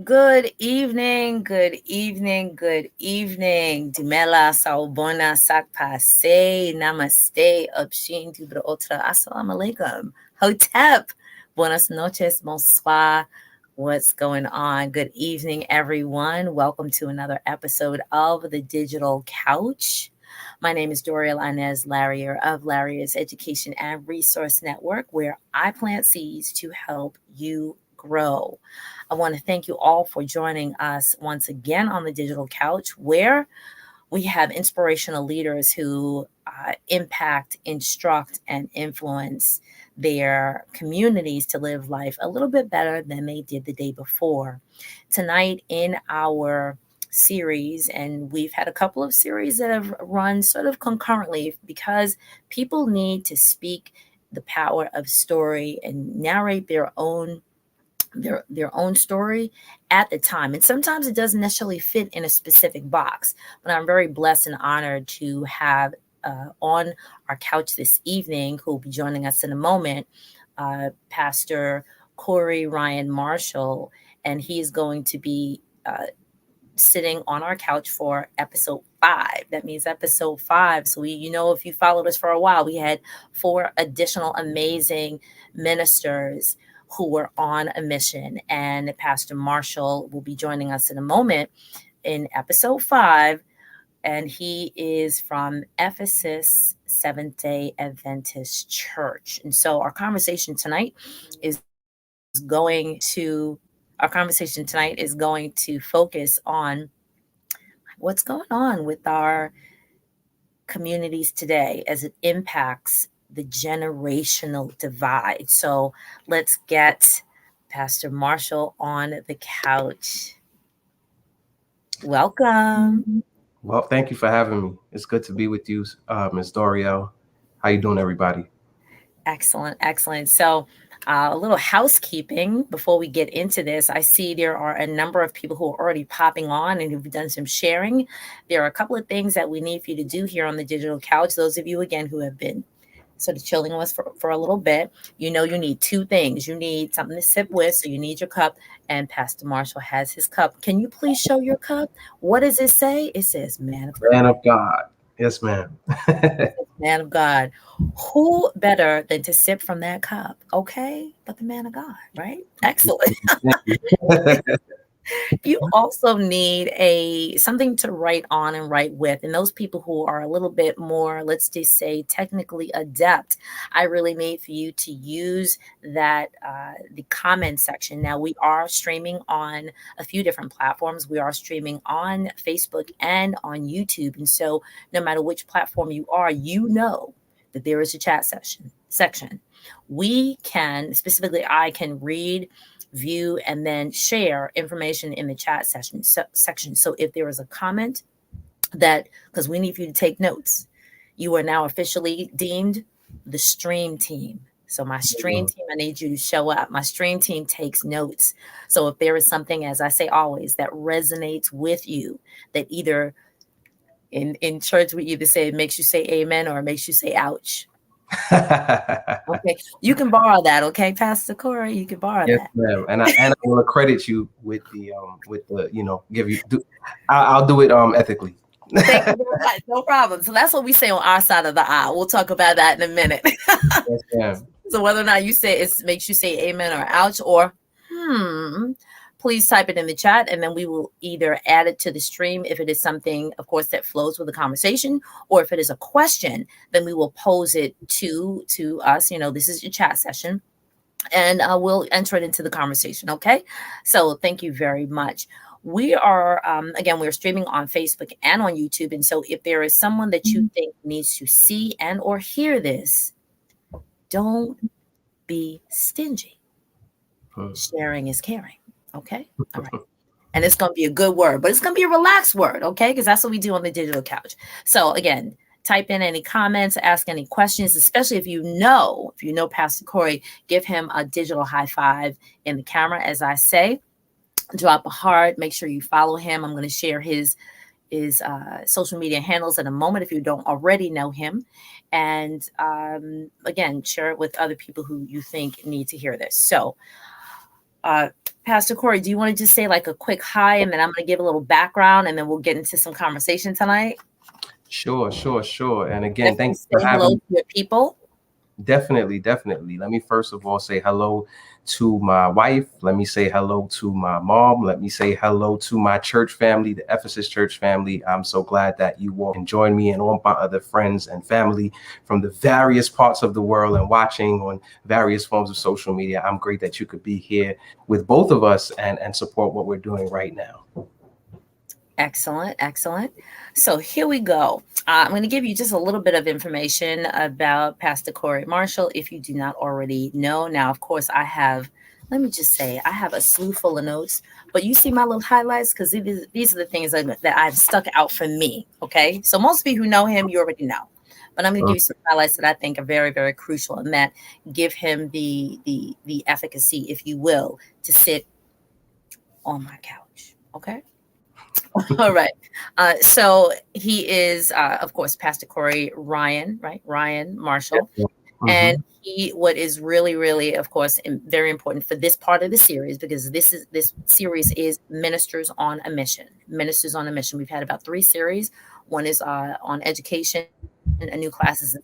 Good evening, good evening, good evening. Dumela, saubona, sakpase, namaste, upshin, tubra otra, assalamu alaikum. Hotep, buenas noches, bonsoir. What's going on? Good evening, everyone. Welcome to another episode of The Digital Couch. My name is Doriel Inez Larrier of Larrier's Education and Resource Network, where I plant seeds to help you grow. I want to thank you all for joining us once again on the Digital Couch, where we have inspirational leaders who impact, instruct, and influence their communities to live life a little bit better than they did the day before. Tonight, in our series, and we've had a couple of series that have run sort of concurrently because people need to speak the power of story and narrate their own story at the time. And sometimes it doesn't necessarily fit in a specific box. But I'm very blessed and honored to have on our couch this evening, who will be joining us in a moment, Pastor Corey Ryan Marshall. And he's going to be sitting on our couch for episode 5. That means episode 5. So if you followed us for a while, we had 4 additional amazing ministers who were on a mission. And Pastor Marshall will be joining us in a moment in episode 5. And he is from Ephesus Seventh-day Adventist Church. And so our conversation tonight is going to focus on what's going on with our communities today as it impacts the generational divide. So let's get Pastor Marshall on the couch. Welcome. Well, thank you for having me. It's good to be with you, Ms. Doriel. How you doing, everybody? Excellent, excellent. So a little housekeeping before we get into this. I see there are a number of people who are already popping on and who've done some sharing. There are a couple of things that we need for you to do here on the Digital Couch. Those of you, again, who have been sort of chilling with us for a little bit, you need 2 things. You need something to sip with, so you need your cup, and Pastor Marshall has his cup. Can you please show your cup? What does it say? It says man of God. Man of God. Yes, ma'am. Man of God. Who better than to sip from that cup? Okay, but the man of God, right? Excellent. Thank you. You also need something to write on and write with. And those people who are a little bit more, let's just say, technically adept, I really need for you to use that the comment section. Now, we are streaming on a few different platforms. We are streaming on Facebook and on YouTube. And so no matter which platform you are, that there is a chat section. We can, specifically, I can read, view, and then share information in the chat section. So if there is a comment because we need for you to take notes, you are now officially deemed the stream team. So my stream team, I need you to show up. My stream team takes notes. So if there is something, as I say always, that resonates with you, that either in church we either say it makes you say amen or it makes you say ouch. Okay, you can borrow that. Okay, Pastor Corey, you can borrow Yes, that. ma'am. And I will credit you with the give you. I'll do it ethically. Thank you very much. No problem. So that's what we say on our side of the aisle. We'll talk about that in a minute. Yes, ma'am. So whether or not you say it makes you say amen or ouch or please type it in the chat, and then we will either add it to the stream if it is something, of course, that flows with the conversation, or if it is a question, then we will pose it to us. This is your chat session, and we'll enter it into the conversation. Okay. So thank you very much. We are, again, we're streaming on Facebook and on YouTube. And so if there is someone that you think needs to see and or hear this, don't be stingy. Sharing is caring. Okay. All right. And it's going to be a good word, but it's going to be a relaxed word. Okay. Because that's what we do on the Digital Couch. So again, type in any comments, ask any questions, especially if you know Pastor Corey, give him a digital high five in the camera. As I say, drop a heart, make sure you follow him. I'm going to share his social media handles in a moment if you don't already know him. And again, share it with other people who you think need to hear this. So Uh, Pastor Corey, do you want to just say like a quick hi, and then I'm going to give a little background, and then we'll get into some conversation tonight? Sure. And again, Definitely thank you for say hello having me. to your people. Definitely. Let me first of all say hello to my wife. Let me say hello to my mom. Let me say hello to my church family, the Ephesus church family. I'm so glad that you all can join me and all my other friends and family from the various parts of the world and watching on various forms of social media. I'm great that you could be here with both of us and support what we're doing right now. Excellent. So here we go. I'm going to give you just a little bit of information about Pastor Corey Marshall if you do not already know. Now, of course, let me just say, I have a slew full of notes, but you see my little highlights because these are the things that I've stuck out for me. Okay. So most of you who know him, you already know. But I'm going to give you some highlights that I think are very, very crucial and that give him the efficacy, if you will, to sit on my couch. Okay. All right. So he is, of course, Pastor Corey Ryan, right? Ryan Marshall. And Mhm. what is really, really, of course, very important for this part of the series, because this series is Ministers on a Mission. Ministers on a Mission. We've had about 3 series. One is on education, a new classes in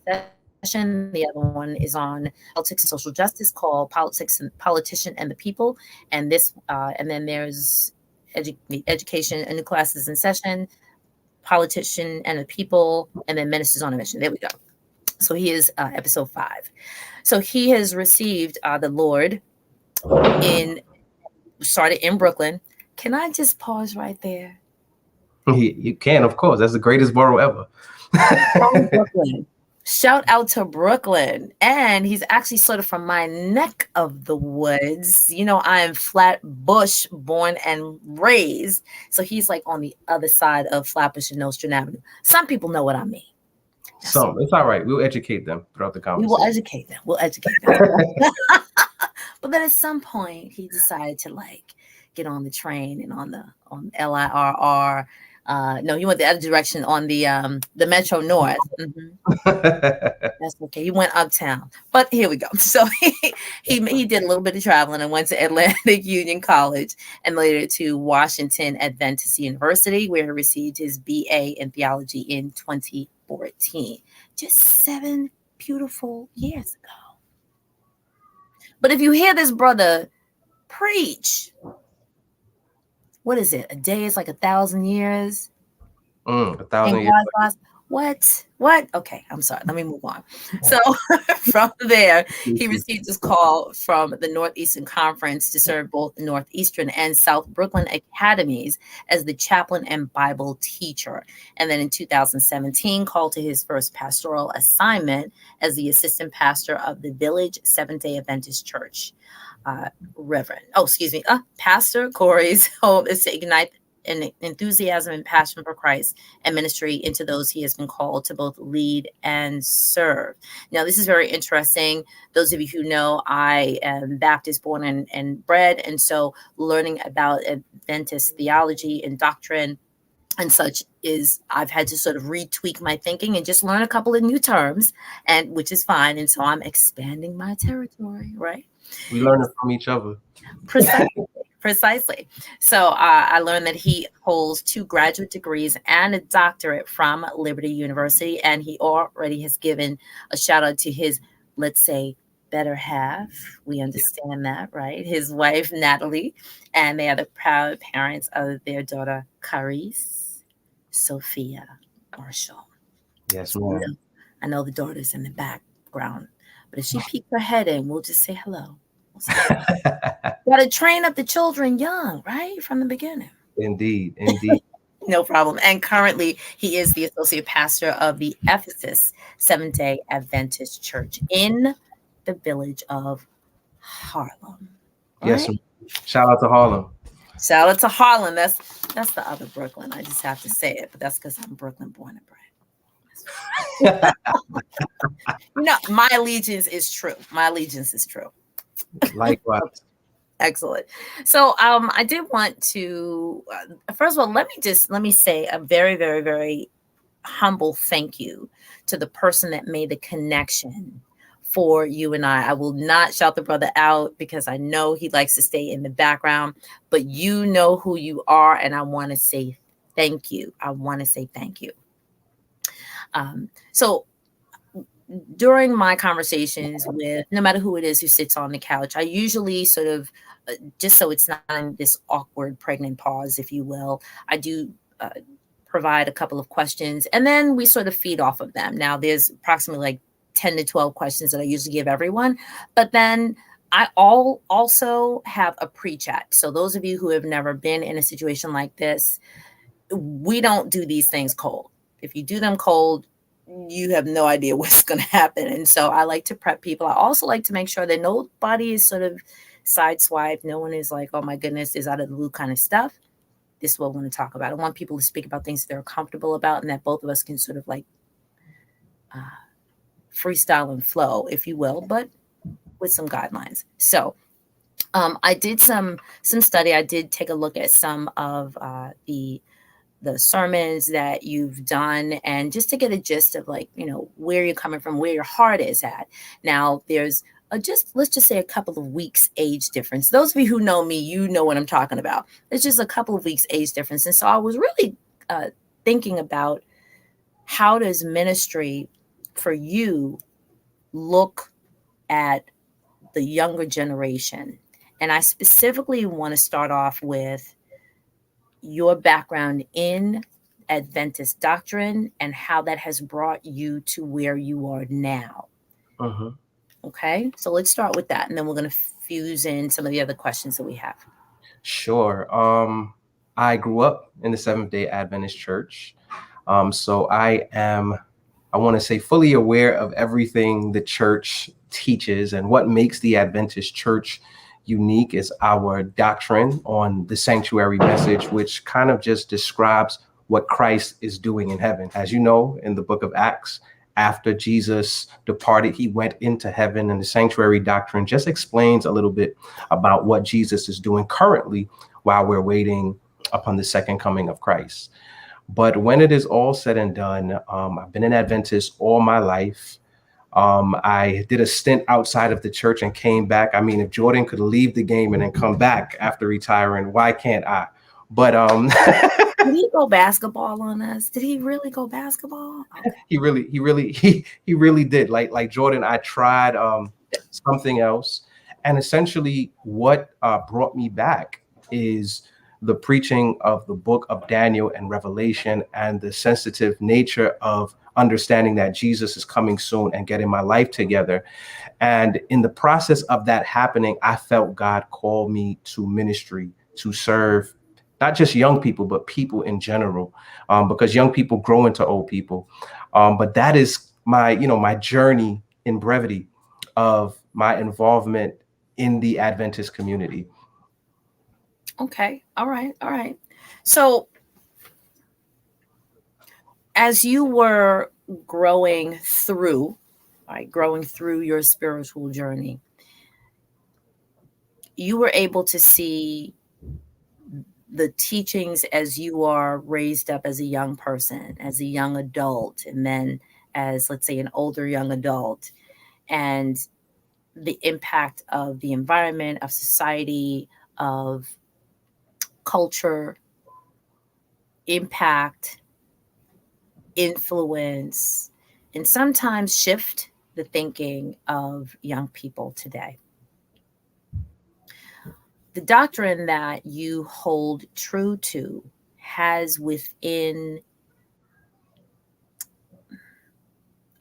session. The other one is on politics and social justice, called Politics and Politician and the People. And then there's education, a new classes in session, politician and the people, and then ministers on a mission. There we go. So he is episode 5. So he has received the Lord in started in Brooklyn. Can I just pause right there? You can, of course. That's the greatest borough ever. From Brooklyn. Shout out to Brooklyn. And he's actually sort of from my neck of the woods. You know, I am Flatbush born and raised. So he's like on the other side of Flatbush and Nostrand Avenue. Some people know what I mean. Some. It's all right. We'll educate them throughout the We will conversation. educate them. We'll educate them. But then at some point he decided to like get on the train and on LIRR. No, he went the other direction on the Metro North. That's okay. He went uptown. But here we go. So he did a little bit of traveling and went to Atlantic Union College and later to Washington Adventist University, where he received his BA in theology in 2014. Just 7 beautiful years ago. But if you hear this brother preach, what is it? A day is like 1,000 years. A And thousand years. God's lost. What? Okay, I'm sorry. Let me move on. So from there, he received his call from the Northeastern Conference to serve both the Northeastern and South Brooklyn academies as the chaplain and Bible teacher. And then in 2017, called to his first pastoral assignment as the assistant pastor of the Village Seventh-day Adventist Church. Pastor Corey's hope is to ignite an enthusiasm and passion for Christ and ministry into those he has been called to both lead and serve. Now, this is very interesting. Those of you who know, I am Baptist born and bred, and so learning about Adventist theology and doctrine and such is I've had to sort of retweak my thinking and just learn a couple of new terms, and which is fine. And so I'm expanding my territory, right? We learn it from each other. Precisely. So I learned that he holds 2 graduate degrees and a doctorate from Liberty University, and he already has given a shout out to his, let's say, better half. We understand that, right? His wife, Natalie, and they are the proud parents of their daughter, Carice Sophia Marshall. Yes, So ma'am. I know the daughter's in the background, but if she peeks her head in, we'll just say hello. We'll say hello. Got to train up the children young, right? From the beginning. Indeed. No problem. And currently, he is the associate pastor of the Ephesus Seventh-day Adventist Church in the village of Harlem. Yes, Right? shout out to Harlem. Shout out to Harlem. That's the other Brooklyn. I just have to say it, but that's because I'm Brooklyn born and bred. No, my allegiance is true. My allegiance is true. Likewise. Excellent. So I did want to first of all, let me say a very, very, very humble thank you to the person that made the connection for you and I. I will not shout the brother out because I know he likes to stay in the background, but you know who you are, and I want to say thank you. I want to say thank you. So during my conversations with no matter who it is who sits on the couch, I usually sort of just so it's not in this awkward pregnant pause, if you will, I do provide a couple of questions and then we sort of feed off of them. Now, there's approximately like 10 to 12 questions that I usually give everyone, but then I also have a pre-chat. So those of you who have never been in a situation like this, we don't do these things cold. If you do them cold, you have no idea what's going to happen. And so I like to prep people. I also like to make sure that nobody is sort of sideswiped. No one is like, oh my goodness, is out of the blue kind of stuff. This is what we want to talk about. I want people to speak about things they're comfortable about and that both of us can sort of like freestyle and flow, if you will, but with some guidelines. So I did some study. I did take a look at some of the sermons that you've done and just to get a gist of like, you know, where you're coming from, where your heart is at. Now there's let's just say a couple of weeks age difference. Those of you who know me, you know what I'm talking about. It's just a couple of weeks age difference. And so I was really thinking about how does ministry for you look at the younger generation? And I specifically want to start off with your background in Adventist doctrine and how that has brought you to where you are now. Mhm. Okay, so let's start with that, and then we're going to fuse in some of the other questions that we have. Sure. I grew up in the Seventh-day Adventist Church. So I want to say, fully aware of everything the church teaches, and what makes the Adventist Church unique is our doctrine on the sanctuary message, which kind of just describes what Christ is doing in heaven. As you know, in the book of Acts, after Jesus departed, he went into heaven, and the sanctuary doctrine just explains a little bit about what Jesus is doing currently while we're waiting upon the second coming of Christ. But when it is all said and done, I've been an Adventist all my life. I did a stint outside of the church and came back. I mean, if Jordan could leave the game and then come back after retiring, why can't I? But Did he go basketball on us? Did he really go basketball? Okay. he really did. Like Jordan, I tried something else, and essentially what brought me back is the preaching of the book of Daniel and Revelation, and the sensitive nature of understanding that Jesus is coming soon and getting my life together. And in the process of that happening, I felt God call me to ministry, to serve not just young people, but people in general, because young people grow into old people. But that is my journey in brevity of my involvement in the Adventist community. Okay. All right. All right. So as you were growing through, growing through your spiritual journey, you were able to see the teachings as you are raised up as a young person, as a young adult, and then as, let's say, an older young adult, and the impact of the environment, of society, of culture, impact, influence, and sometimes shift the thinking of young people today. The doctrine that you hold true to has within,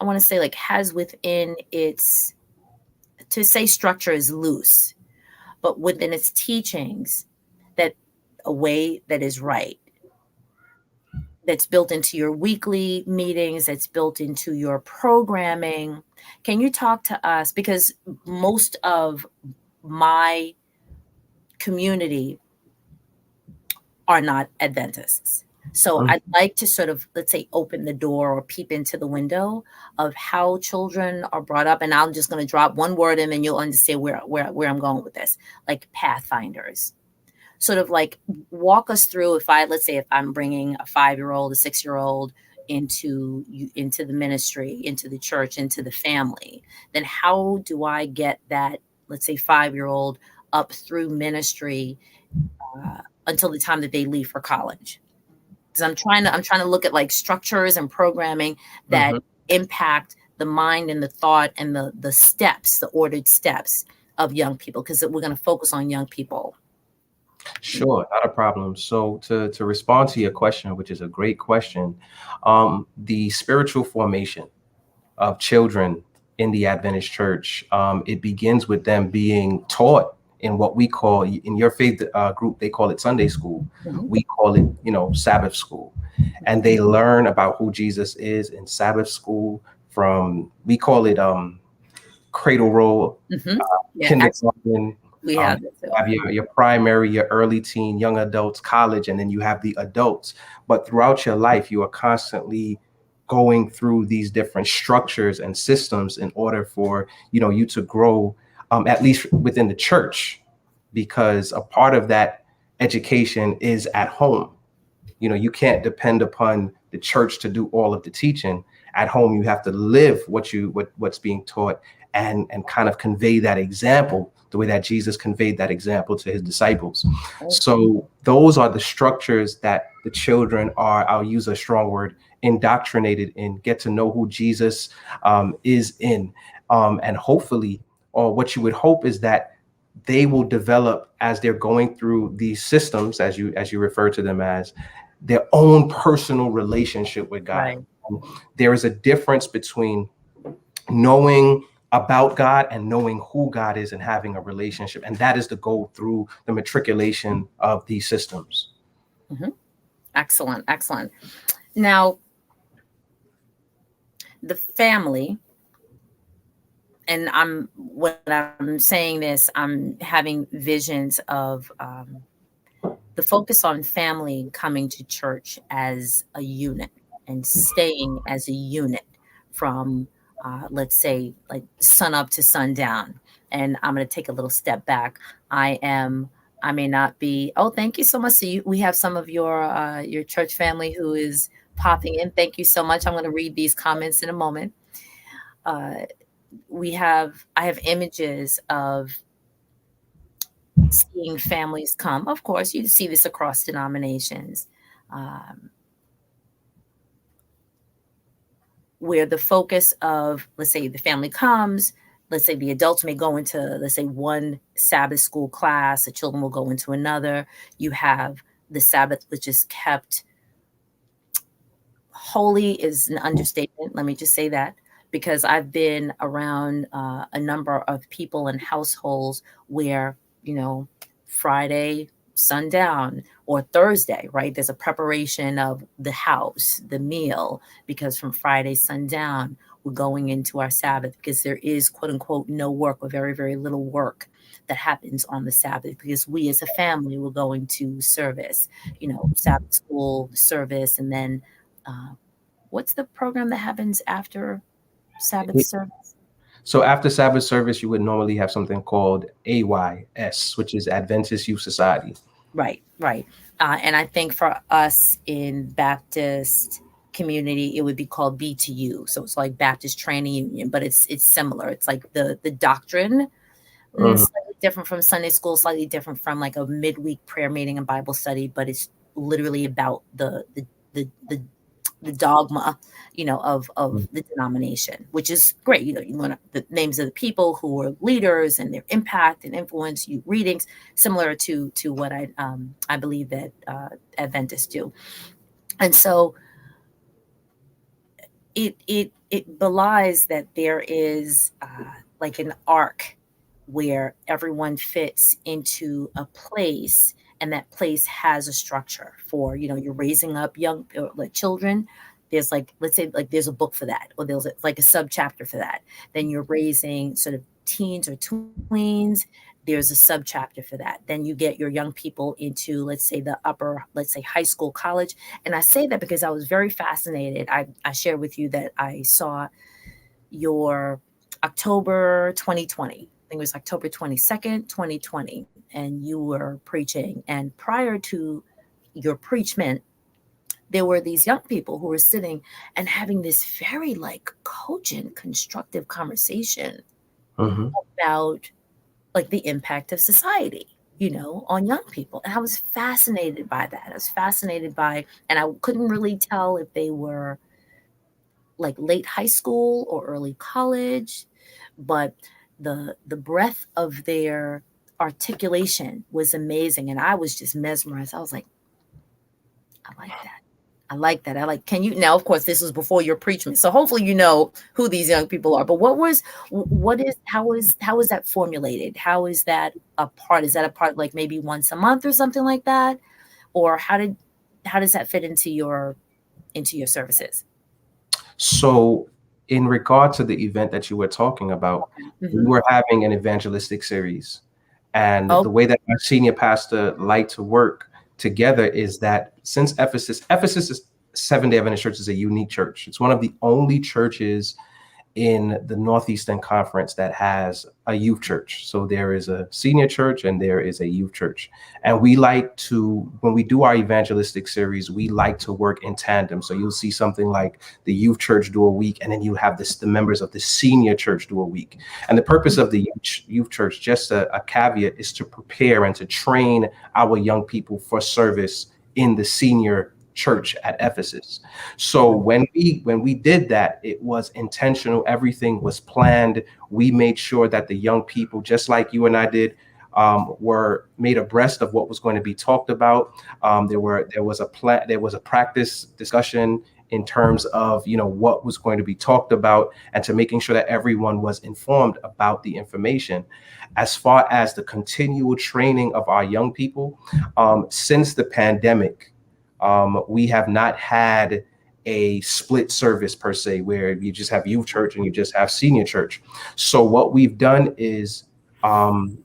I want to say, like, has within its, to say structure is loose, but within its teachings, that a way that is right, that's built into your weekly meetings, that's built into your programming. Can you talk to us? Because most of my community are not Adventists. So Mhm. I'd like to sort of, let's say, open the door or peep into the window of how children are brought up. And I'm just going to drop one word in and you'll understand where I'm going with this, like pathfinders. Sort of like walk us through, let's say if I'm bringing a 5-year-old, a 6-year-old into the ministry, into the church, into the family, then how do I get that, let's say, 5-year-old up through ministry until the time that they leave for college? Because I'm trying to look at like structures and programming that Mhm. impact the mind and the thought and the steps, the ordered steps of young people, because we're going to focus on young people. Sure, not a problem. So to respond to your question, which is a great question, the spiritual formation of children in the Adventist church, it begins with them being taught in what we call, in your faith group, they call it Sunday school. Mhm. We call it, Sabbath school. And they learn about who Jesus is in Sabbath school from, we call it cradle roll, Mhm. Yeah, absolutely. kindergarten. We Um, have that you too. have your primary, your early teen, young adults, college, and then you have the adults. But throughout your life, you are constantly going through these different structures and systems in order for you to grow, at least within the church, because a part of that education is at home. You can't depend upon the church to do all of the teaching. At home, you have to live what's being taught, and kind of convey that example the way that Jesus conveyed that example to his disciples. Right. So those are the structures that the children are, I'll use a strong word, indoctrinated in, get to know who Jesus is in. And hopefully, or what you would hope is that they will develop, as they're going through these systems, as you refer to them as, their own personal relationship with God. Right. There is a difference between knowing about God and knowing who God is and having a relationship. And that is the goal through the matriculation of these systems. Mhm. Excellent, excellent. Now, the family, and when I'm saying this, I'm having visions of the focus on family coming to church as a unit and staying as a unit from, let's say, like sun up to sundown. And I'm going to take a little step back. I am. I may not be. Oh, thank you so much. So we have some of your church family who is popping in. Thank you so much. I'm going to read these comments in a moment. Uh, I have images of seeing families come. Of course, you see this across denominations, um, where the focus of, let's say, the family comes. Let's say the adults may go into, let's say, one Sabbath school class. The children will go into another. You have the Sabbath, which is kept holy, is an understatement. Let me just say that, because I've been around a number of people and households where, you know, Friday sundown or Thursday, right? There's a preparation of the house, the meal, because from Friday sundown, we're going into our Sabbath, because there is, quote unquote, no work, or very, very little work that happens on the Sabbath, because we as a family were going to service, Sabbath school service, and then uh, what's the program that happens after Sabbath service? So after Sabbath service, you would normally have something called AYS, which is Adventist Youth Society. Right, right. And I think for us in Baptist community, it would be called BTU. So it's like Baptist Training Union, but it's similar. It's like the doctrine, Mhm. slightly different from Sunday school, slightly different from like a midweek prayer meeting and Bible study, but it's literally about the dogma, of the denomination, which is great. You learn the names of the people who were leaders and their impact and influence. You readings similar to what I believe that Adventists do, and so it belies that there is like an arc where everyone fits into a place, and that place has a structure for, you're raising up young, like children. There's, like, let's say, like, there's a book for that, or there's like a sub chapter for that. Then you're raising sort of teens or tweens. There's a sub chapter for that. Then you get your young people into, let's say, the upper, let's say, high school, college. And I say that because I was very fascinated. I shared with you that I saw your October 2020. I think it was October 22nd, 2020, and you were preaching. And prior to your preachment, there were these young people who were sitting and having this very like cogent, constructive conversation Hmm. about like the impact of society, on young people. And I was fascinated by that. I was fascinated by, and I couldn't really tell if they were like late high school or early college, but the breadth of their articulation was amazing. And I was just mesmerized. I was like, I like that. I like that. I like, can you now, of course, this was before your preachment. So hopefully you know who these young people are. But how is that formulated? How is that a part? Is that a part like maybe once a month or something like that? Or how does that fit into your services? So, in regard to the event that you were talking about, we Hmm. were having an evangelistic series. And Oh, the way that our senior pastor like to work together is that since Ephesus is Seventh-day Adventist Church is a unique church. It's one of the only churches in the Northeastern Conference that has a youth church. So there is a senior church and there is a youth church. And we like to, when we do our evangelistic series, we like to work in tandem. So you'll see something like the youth church do a week, and then you have the members of the senior church do a week. And the purpose of the youth church, just a caveat, is to prepare and to train our young people for service in the senior church at Ephesus. So when we did that, it was intentional. Everything was planned. We made sure that the young people, just like you and I did, were made abreast of what was going to be talked about. There was a practice discussion in terms of what was going to be talked about, and to making sure that everyone was informed about the information. As far as the continual training of our young people, since the pandemic, we have not had a split service per se, where you just have youth church and you just have senior church. So what we've done is, um,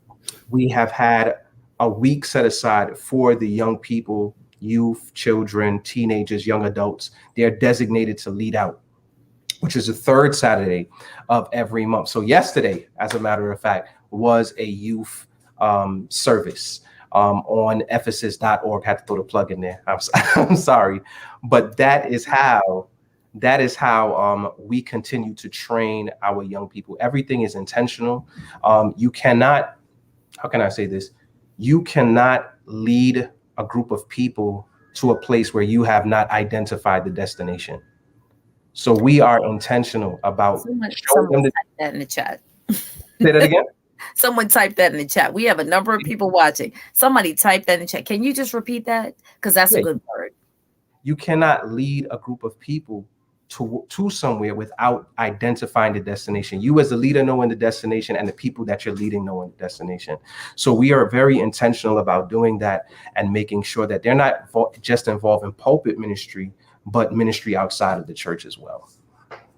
we have had a week set aside for the young people, youth, children, teenagers, young adults. They're designated to lead out, which is the third Saturday of every month. So yesterday, as a matter of fact, was a youth service on ephesus.org. Had to throw the plug in there. I'm sorry, but that is how we continue to train our young people. Everything is intentional. You cannot, how can I say this? You cannot lead a group of people to a place where you have not identified the destination. So we are intentional about showing someone them the. type that in the chat. Say that again. Someone type that in the chat. We have a number of people watching. Somebody type that in the chat. Can you just repeat that? Because that's a Yeah, good word. you cannot lead a group of people to somewhere without identifying the destination. You as the leader knowing the destination, and the people that you're leading knowing the destination. So we are very intentional about doing that, and making sure that they're not just involved in pulpit ministry, but ministry outside of the church as well.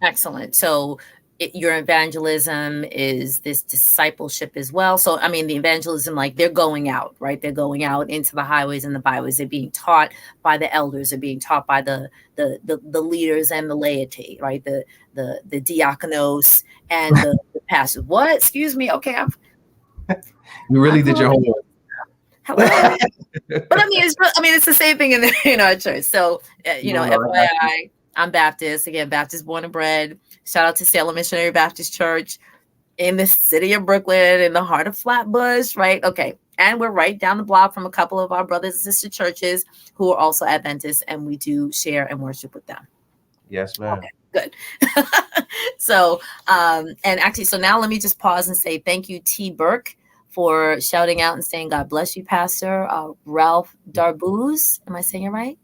Excellent. So your evangelism is this discipleship as well. So, I mean, the evangelism, like they're going out, right? They're going out into the highways and the byways. They're being taught by the elders. They're being taught by the leaders and the laity, right? The diakonos and the pastors. What? Excuse me. Okay, You I really did your apologize. homework. Hello. But I mean, it's the same thing in our church. So, No, no, I got you. FYI, I'm Baptist. Again, Baptist born and bred. Shout out to Salem Missionary Baptist Church in the city of Brooklyn, in the heart of Flatbush, right? Okay. And we're right down the block from a couple of our brothers and sister churches who are also Adventists, and we do share and worship with them. Yes, ma'am. Okay, good. So, and actually, so now let me just pause and say thank you, T. Burke, for shouting out and saying, God bless you, Pastor Ralph Darbuz. Am I saying it right?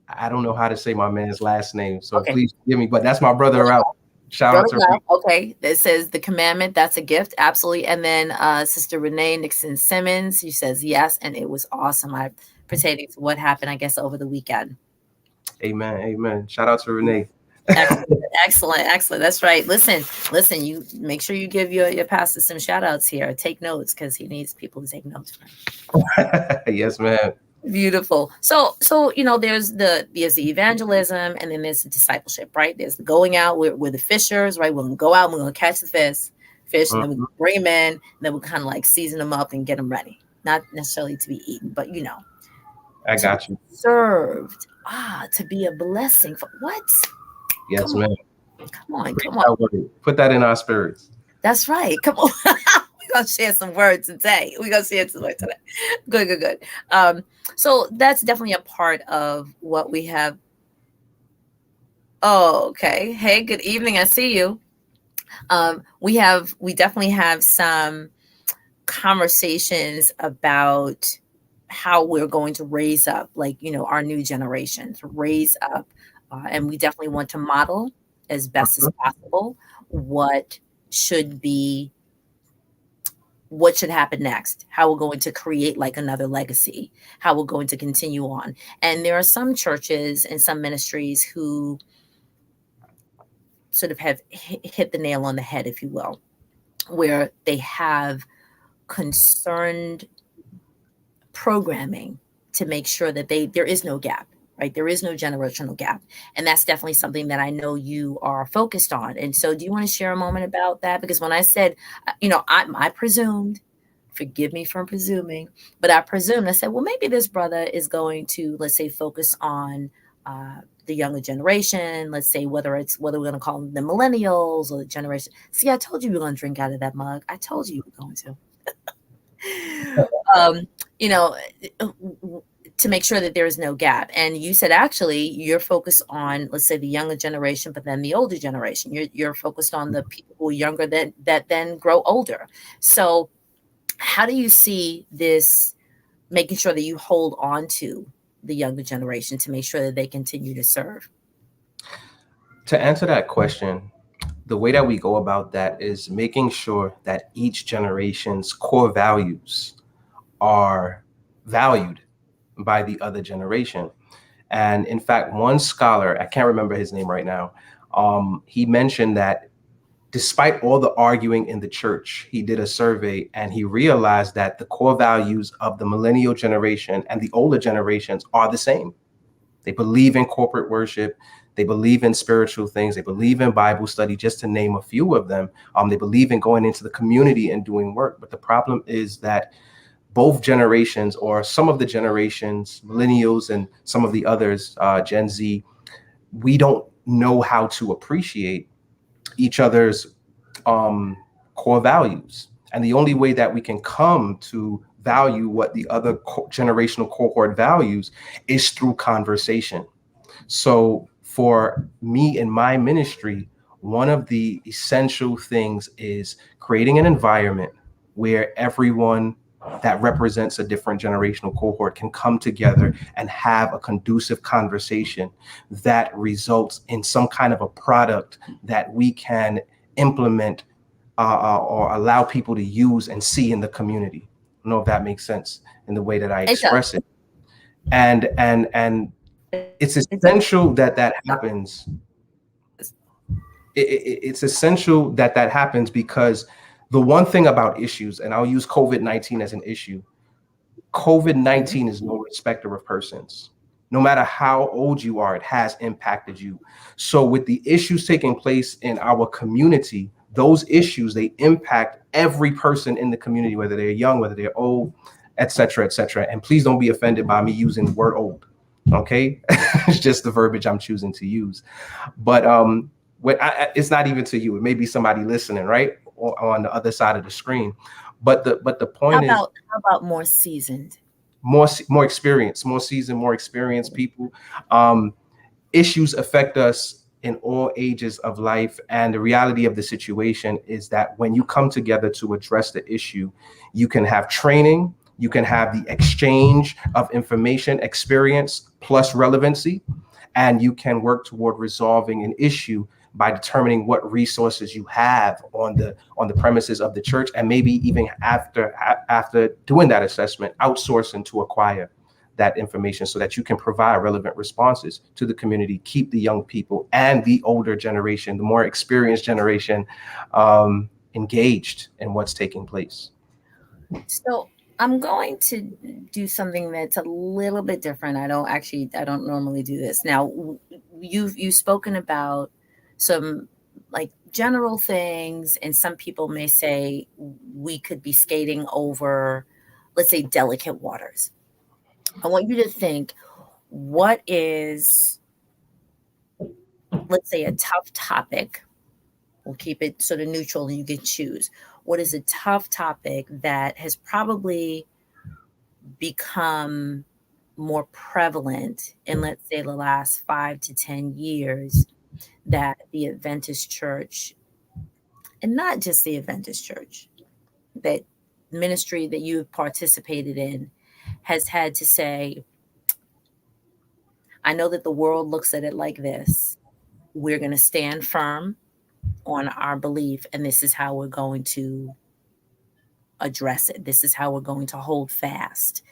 I don't know how to say my man's last name, so Okay. please forgive me. But that's my brother out. Shout out Brother to. Ralph, okay. It says the commandment, that's a gift. Absolutely. And then Sister Renee Nixon Simmons, she says yes, and it was awesome. Pertaining to what happened, I guess, over the weekend. Amen. Amen. Shout out to Renee. Excellent, excellent, excellent. That's right. Listen, you make sure you give your pastor some shout outs here. Take notes because he needs people to take notes from. Yes, ma'am. Beautiful. So there's the evangelism, and then there's the discipleship, right? There's the going out. We're the fishers, right? We're gonna go out and we're gonna catch the fish, and then we Mhm. bring them in, and then we kind of like season them up and get them ready. Not necessarily to be eaten, but I to be got you. served. To be a blessing. For what? Yes, Come on, ma'am. come on, Preach come on. that word. Put that in our spirits. That's right. Come on. We're gonna share some words today. We're gonna share some words today. Good, good, good. So that's definitely a part of what we have. Oh, okay. Hey, good evening. I see you. We definitely have some conversations about how we're going to raise up, like, our new generation to raise up. And we definitely want to model as best as Mhm. possible what should be, what should happen next, how we're going to create like another legacy, how we're going to continue on. And there are some churches and some ministries who sort of have hit the nail on the head, if you will, where they have concerned programming to make sure that there is no gap, right? There is no generational gap. And that's definitely something that I know you are focused on. And so do you want to share a moment about that? Because when I said, I presumed, forgive me for presuming, but I presumed, I said, well, maybe this brother is going to, let's say, focus on the younger generation. Let's say whether we're going to call them the millennials or the generation. See, I told you we were going to drink out of that mug. I told you you were going to. um, you know, to make sure that there is no gap. And you said actually you're focused on, let's say, the younger generation, but then the older generation. You're focused on the people who are younger that then grow older. So how do you see this making sure that you hold on to the younger generation to make sure that they continue to serve? To answer that question, the way that we go about that is making sure that each generation's core values are valued by the other generation. And in fact, one scholar, I can't remember his name right now, he mentioned that despite all the arguing in the church, he did a survey and he realized that the core values of the millennial generation and the older generations are the same. They believe in corporate worship. They believe in spiritual things. They believe in Bible study, just to name a few of them. They believe in going into the community and doing work. But the problem is that both generations, or some of the generations, millennials and some of the others, Gen Z, we don't know how to appreciate each other's core values. And the only way that we can come to value what the other generational cohort values is through conversation. So for me in my ministry, one of the essential things is creating an environment where everyone that represents a different generational cohort can come together and have a conducive conversation that results in some kind of a product that we can implement or allow people to use and see in the community. I don't know if that makes sense in the way that I It does. express it. And it's It does. essential that that happens. It's essential that that happens because the one thing about issues, and I'll use COVID-19 as an issue, COVID Mhm. 19 is no respecter of persons. No matter how old you are, it has impacted you. So, with the issues taking place in our community, those issues, they impact every person in the community, whether they're young, whether they're old, et cetera, et cetera. And please don't be offended by me using the word old. Okay. It's just the verbiage I'm choosing to use. But it's not even to you. It may be somebody listening, right, or on the other side of the screen. But the How point is, about how about more seasoned? more experience, more seasoned, more experienced people. Um, Issues affect us in all ages of life, and the reality of the situation is that when you come together to address the issue, you can have training, you can have the exchange of information, experience plus relevancy, and you can work toward resolving an issue by determining what resources you have on the premises of the church, and maybe even after doing that assessment, outsourcing to acquire that information so that you can provide relevant responses to the community, keep the young people and the older generation, the more experienced generation, engaged in what's taking place. So I'm going to do something that's a little bit different. I don't normally do this. Now, you've spoken about some like general things, and some people may say we could be skating over, let's say, delicate waters. I want you to think, what is, let's say, a tough topic? We'll keep it sort of neutral and you can choose. What is a tough topic that has probably become more prevalent in, let's say, the last 5 to 10 years, that the Adventist Church, and not just the Adventist Church, that ministry that you've participated in has had to say, I know that the world looks at it like this. We're going to stand firm on our belief, and this is how we're going to address it. This is how we're going to hold fast.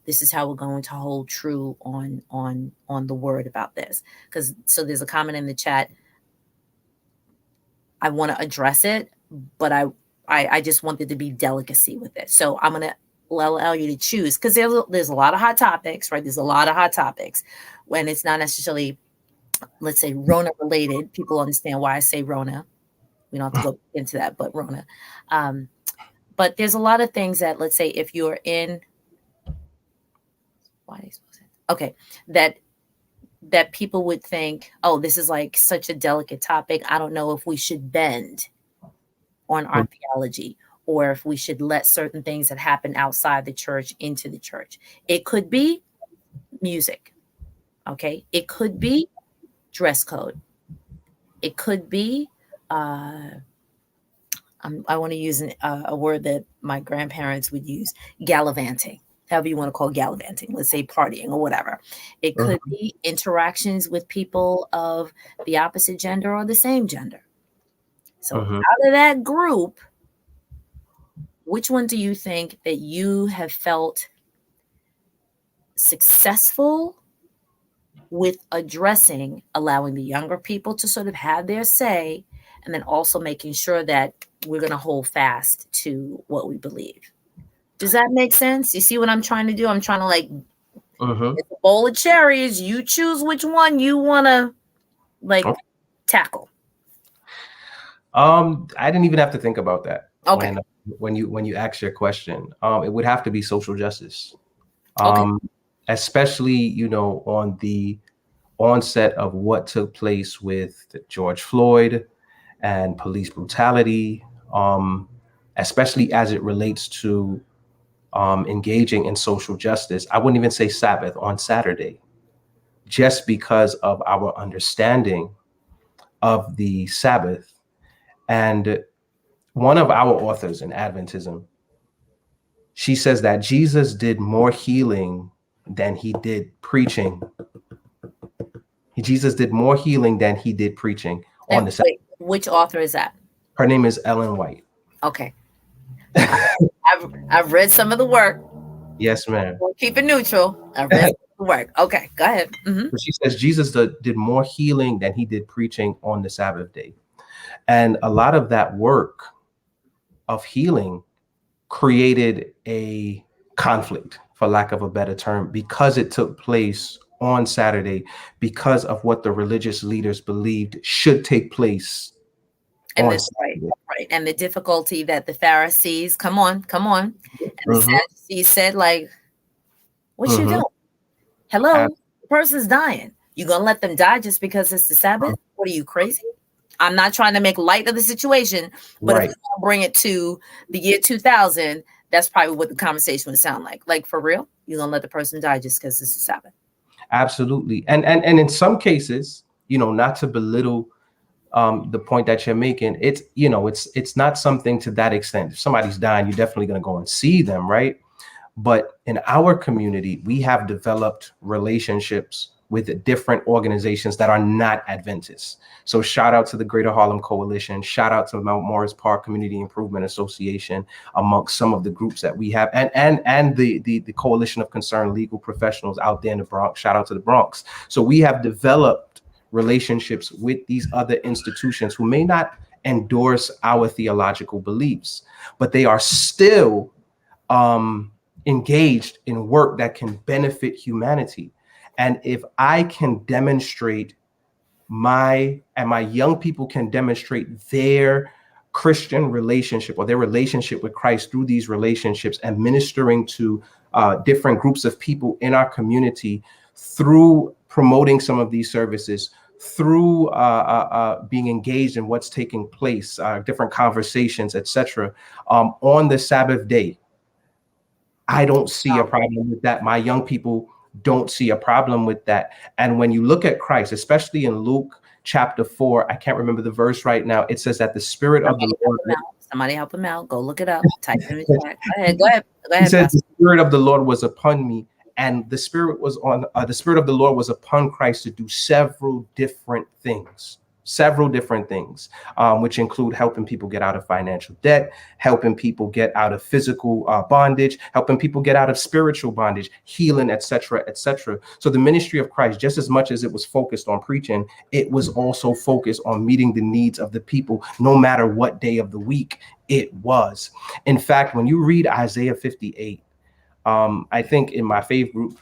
This is how we're going to hold true on the word about this. Because so there's a comment in the chat. I want to address it, but I just want there to be delicacy with it. So I'm going to allow you to choose, because there's a lot of hot topics, right? There's a lot of hot topics when it's not necessarily, let's say, Rona related. People understand why I say Rona. We don't have to go into that, but Rona. But there's a lot of things that, let's say, if you're in, why are they supposed to? Okay, that people would think, oh, this is like such a delicate topic. I don't know if we should bend on our theology, or if we should let certain things that happen outside the church into the church. It could be music. Okay. It could be dress code. It could be, I want to use a word that my grandparents would use, gallivanting, however you want to call gallivanting, let's say partying or whatever. It could be interactions with people of the opposite gender or the same gender. So out of that group, which one do you think that you have felt successful with addressing, allowing the younger people to sort of have their say, and then also making sure that we're going to hold fast to what we believe? Does that make sense? You see what I'm trying to do? I'm trying to, like, it's a bowl of cherries. You choose which one you want to, like, tackle. I didn't even have to think about that. Okay. When you ask your question, it would have to be social justice. Okay. Especially, on the onset of what took place with George Floyd and police brutality, especially as it relates to engaging in social justice. I wouldn't even say Sabbath, on Saturday, just because of our understanding of the Sabbath. And one of our authors in Adventism, she says that Jesus did more healing than he did preaching. Jesus did more healing than he did preaching on the Sabbath. Which author is that? Her name is Ellen White. Okay. I've read some of the work. Yes, ma'am. We'll keep it neutral. I've read some of the work. Okay, go ahead. So she says Jesus did more healing than he did preaching on the Sabbath day. And a lot of that work of healing created a conflict, for lack of a better term, because it took place on Saturday, because of what the religious leaders believed should take place. And right. And the difficulty that the Pharisees, come on. And the Sadducees said, like, what you doing? Hello, the person's dying. You gonna let them die just because it's the Sabbath? What are you, crazy? I'm not trying to make light of the situation, but if we don't bring it to the year 2000, that's probably what the conversation would sound like. Like, for real, you're gonna let the person die just because it's the Sabbath? Absolutely. And in some cases, not to belittle the point that you're making, it's not something to that extent. If somebody's dying, you're definitely going to go and see them, right? But in our community, we have developed relationships with different organizations that are not Adventists. So shout out to the Greater Harlem Coalition, shout out to Mount Morris Park Community Improvement Association, amongst some of the groups that we have, and the Coalition of Concerned Legal Professionals out there in the Bronx. Shout out to the Bronx. So we have developed relationships with these other institutions who may not endorse our theological beliefs, but they are still engaged in work that can benefit humanity. And if I can demonstrate my young people can demonstrate their Christian relationship or their relationship with Christ through these relationships and ministering to different groups of people in our community through promoting some of these services, through being engaged in what's taking place, different conversations, etc., on the Sabbath day. I don't see a problem with that. My young people don't see a problem with that. And when you look at Christ, especially in Luke chapter 4, I can't remember the verse right now, it says that the Spirit of the Somebody help Lord, him out. Somebody help him out. Go look it up. Type it in the chat. Go ahead. Go ahead. Go he ahead, says Pastor. the Spirit of the Lord was upon me, and the Spirit of the Lord was upon Christ to do several different things, which include helping people get out of financial debt, helping people get out of physical bondage, helping people get out of spiritual bondage, healing, etc., etc. So the ministry of Christ, just as much as it was focused on preaching, it was also focused on meeting the needs of the people, no matter what day of the week it was. In fact, when you read Isaiah 58, I think in my faith group,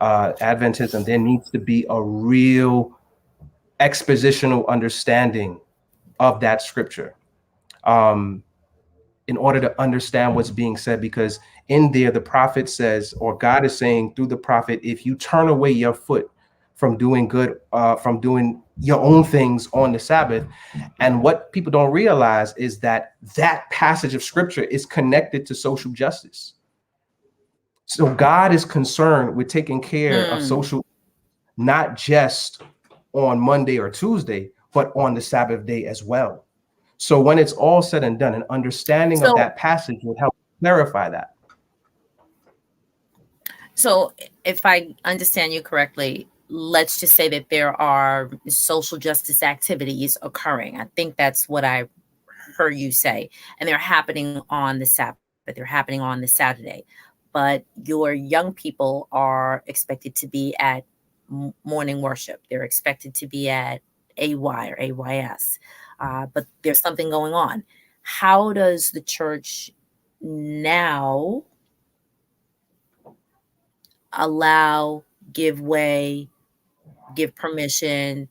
Adventism, there needs to be a real expositional understanding of that scripture, um, in order to understand what's being said. Because in there, the prophet says, or God is saying through the prophet, if you turn away your foot from doing good, from doing your own things on the Sabbath. And what people don't realize is that that passage of scripture is connected to social justice. So God is concerned with taking care of Mm. social, not just on Monday or Tuesday, but on the Sabbath day as well. So when it's all said and done, an understanding of So, that passage would help clarify that. so if I understand you correctly, let's just say that there are social justice activities occurring. I think that's what I heard you say, and they're happening on the Sabbath. They're happening on the Saturday, but your young people are expected to be at morning worship. They're expected to be at AY or AYS, but there's something going on. How does the church now allow, give way, give permission,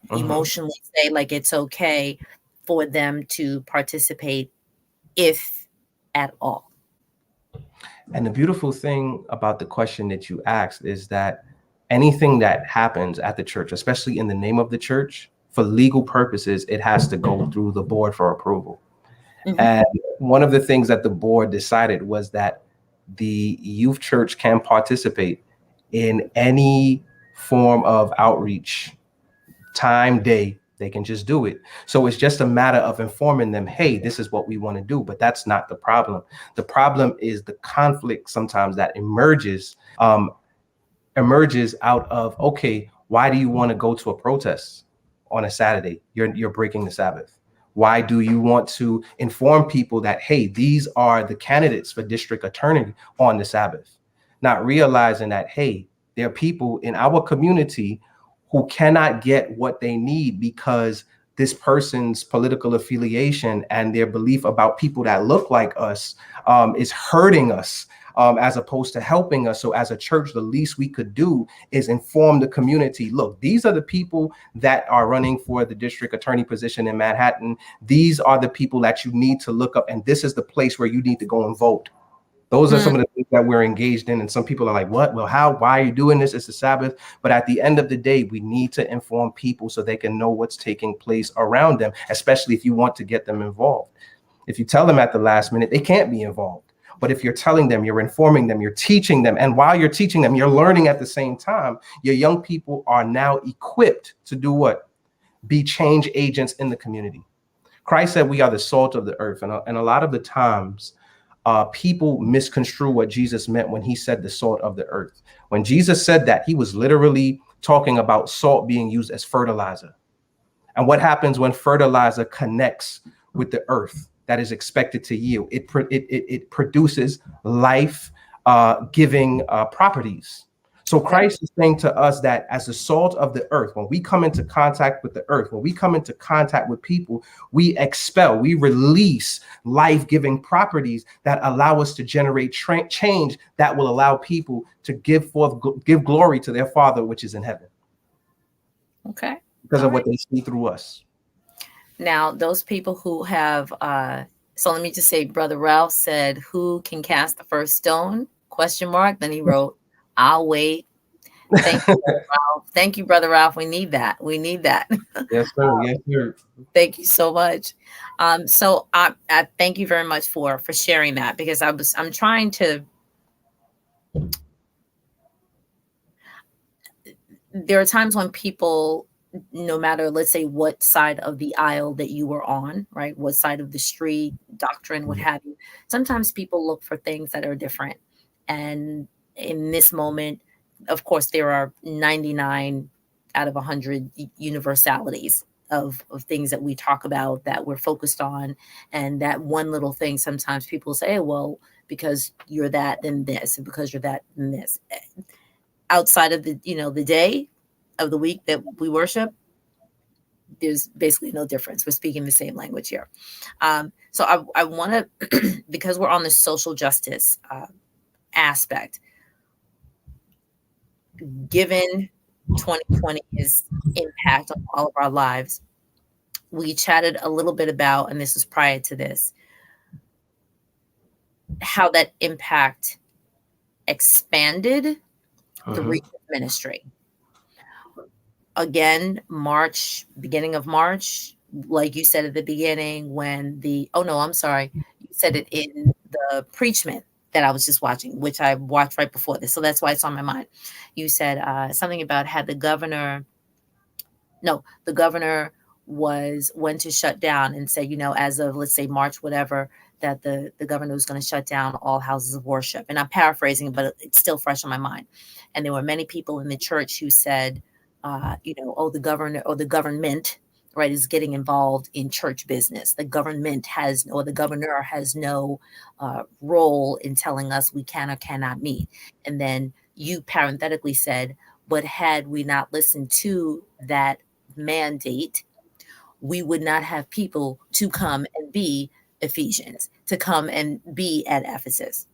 Mhm. emotionally say like it's okay for them to participate, if at all? And the beautiful thing about the question that you asked is that anything that happens at the church, especially in the name of the church, for legal purposes, it has to go through the board for approval. Hmm. And one of the things that the board decided was that the youth church can participate in any form of outreach, time, day. They can just do it. So it's just a matter of informing them, hey, this is what we want to do. But that's not the problem. The problem is the conflict sometimes that emerges out of, okay, why do you want to go to a protest on a Saturday? You're breaking the Sabbath. Why do you want to inform people that, hey, these are the candidates for district attorney on the Sabbath? Not realizing that, hey, there are people in our community who cannot get what they need because this person's political affiliation and their belief about people that look like us is hurting us, as opposed to helping us. So as a church, the least we could do is inform the community. Look, these are the people that are running for the district attorney position in Manhattan. These are the people that you need to look up, and this is the place where you need to go and vote. Those are Mm. some of the things that we're engaged in. And some people are like, what? Well, how? Why are you doing this? It's the Sabbath. But at the end of the day, we need to inform people so they can know what's taking place around them, especially if you want to get them involved. If you tell them at the last minute, they can't be involved. But if you're telling them, you're informing them, you're teaching them, and while you're teaching them, you're learning at the same time, your young people are now equipped to do what? Be change agents in the community. Christ said we are the salt of the earth. And a lot of the times, people misconstrue what Jesus meant when he said the salt of the earth. When Jesus said that, he was literally talking about salt being used as fertilizer. And what happens when fertilizer connects with the earth that is expected to yield? It produces life giving properties. So Okay. Christ is saying to us that as the salt of the earth, when we come into contact with the earth, when we come into contact with people, we expel, we release life-giving properties that allow us to generate change that will allow people to give glory to their Father which is in heaven Okay. because All of what right. they see through us. Now, those people who have, so let me just say, Brother Ralph said, "Who can cast the first stone?" Question mark. Then he wrote, "I'll wait." Thank you, Brother Ralph. Thank you, Brother Ralph. We need that. We need that. Yes, sir. Yes, sir. Thank you so much. So I thank you very much for sharing that, because I'm trying to. There are times when people, no matter, let's say, what side of the aisle that you were on, right, what side of the street, doctrine, what have you, sometimes people look for things that are different. And in this moment, of course, there are 99 out of 100 universalities of things that we talk about, that we're focused on. And that one little thing, sometimes people say, well, because you're that, then this, and because you're that, then this. Outside of the, the day of the week that we worship, there's basically no difference. We're speaking the same language here. So I want to, because we're on the social justice aspect, given 2020's impact on all of our lives, we chatted a little bit about, and this was prior to this, how that impact expanded the reach of ministry. Again, March, beginning of March, like you said at the beginning, when oh no, I'm sorry, you said it in the preachment that I was just watching, which I watched right before this, so that's why it's on my mind. You said something about had the governor, no, the governor went to shut down and say, as of, let's say, March, whatever, that the governor was going to shut down all houses of worship. And I'm paraphrasing, but it's still fresh on my mind. And there were many people in the church who said, oh, the governor or the government, right, is getting involved in church business. The government the governor has no role in telling us we can or cannot meet. And then you parenthetically said, but had we not listened to that mandate, we would not have people to come and be Ephesians, to come and be at Ephesus.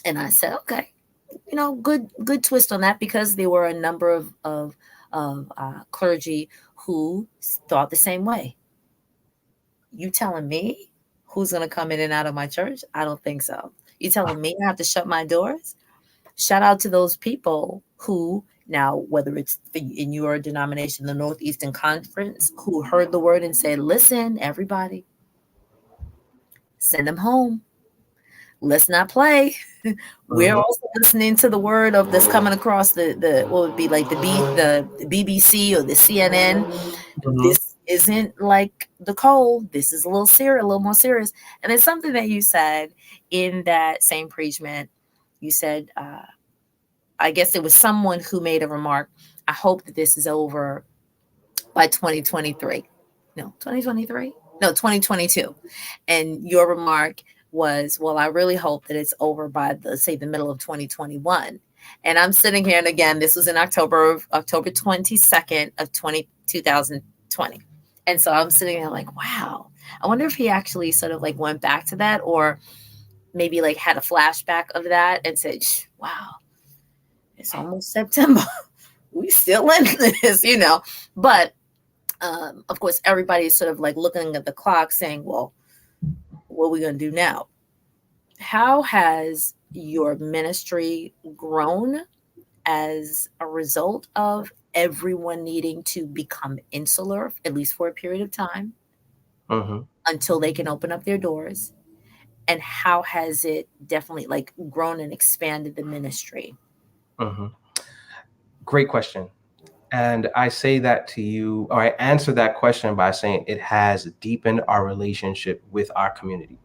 And I said, okay, good twist on that, because there were a number of clergy who thought the same way. You telling me who's going to come in and out of my church? I don't think so. You telling me I have to shut my doors? Shout out to those people who, now, whether it's in your denomination, the Northeastern Conference, who heard the word and said, listen, everybody, send them home. Let's not play. We're also listening to the word of this coming across the what would be like the BBC or the CNN. This isn't like the cold. This is a little more serious. And it's something that you said in that same preachment. You said, I guess it was someone who made a remark, I hope that this is over by 2023. No, 2023? No, 2022. And your remark was, well, I really hope that it's over by the middle of 2021. And I'm sitting here, and again, this was in October 22nd of 2020. And so I'm sitting there like, wow, I wonder if he actually sort of like went back to that, or maybe like had a flashback of that and said, wow, it's almost September. We still in this, But of course, everybody's sort of like looking at the clock saying, well, what are we going to do now? How has your ministry grown as a result of everyone needing to become insular, at least for a period of time, until they can open up their doors? And how has it definitely like grown and expanded the ministry? Great question. And I say that to you, or I answer that question by saying it has deepened our relationship with our community.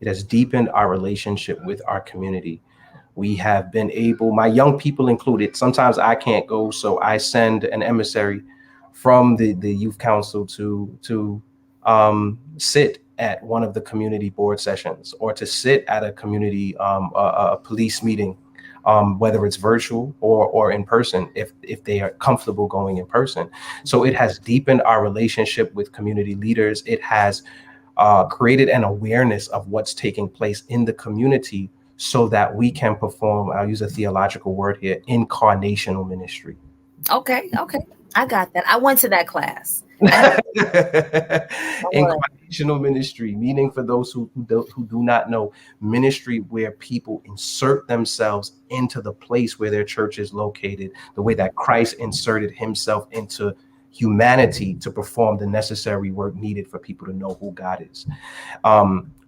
It has deepened our relationship with our community. We have been able, my young people included, sometimes I can't go, so I send an emissary from the youth council to sit at one of the community board sessions, or to sit at a community a police meeting, whether it's virtual or in person, if they are comfortable going in person. So it has deepened our relationship with community leaders. It has created an awareness of what's taking place in the community, so that we can perform, I'll use a theological word here, incarnational ministry. Okay. I got that. I went to that class. I know. I know that. Incarnational ministry, meaning for those who do not know, ministry where people insert themselves into the place where their church is located, the way that Christ inserted himself into humanity to perform the necessary work needed for people to know who God is.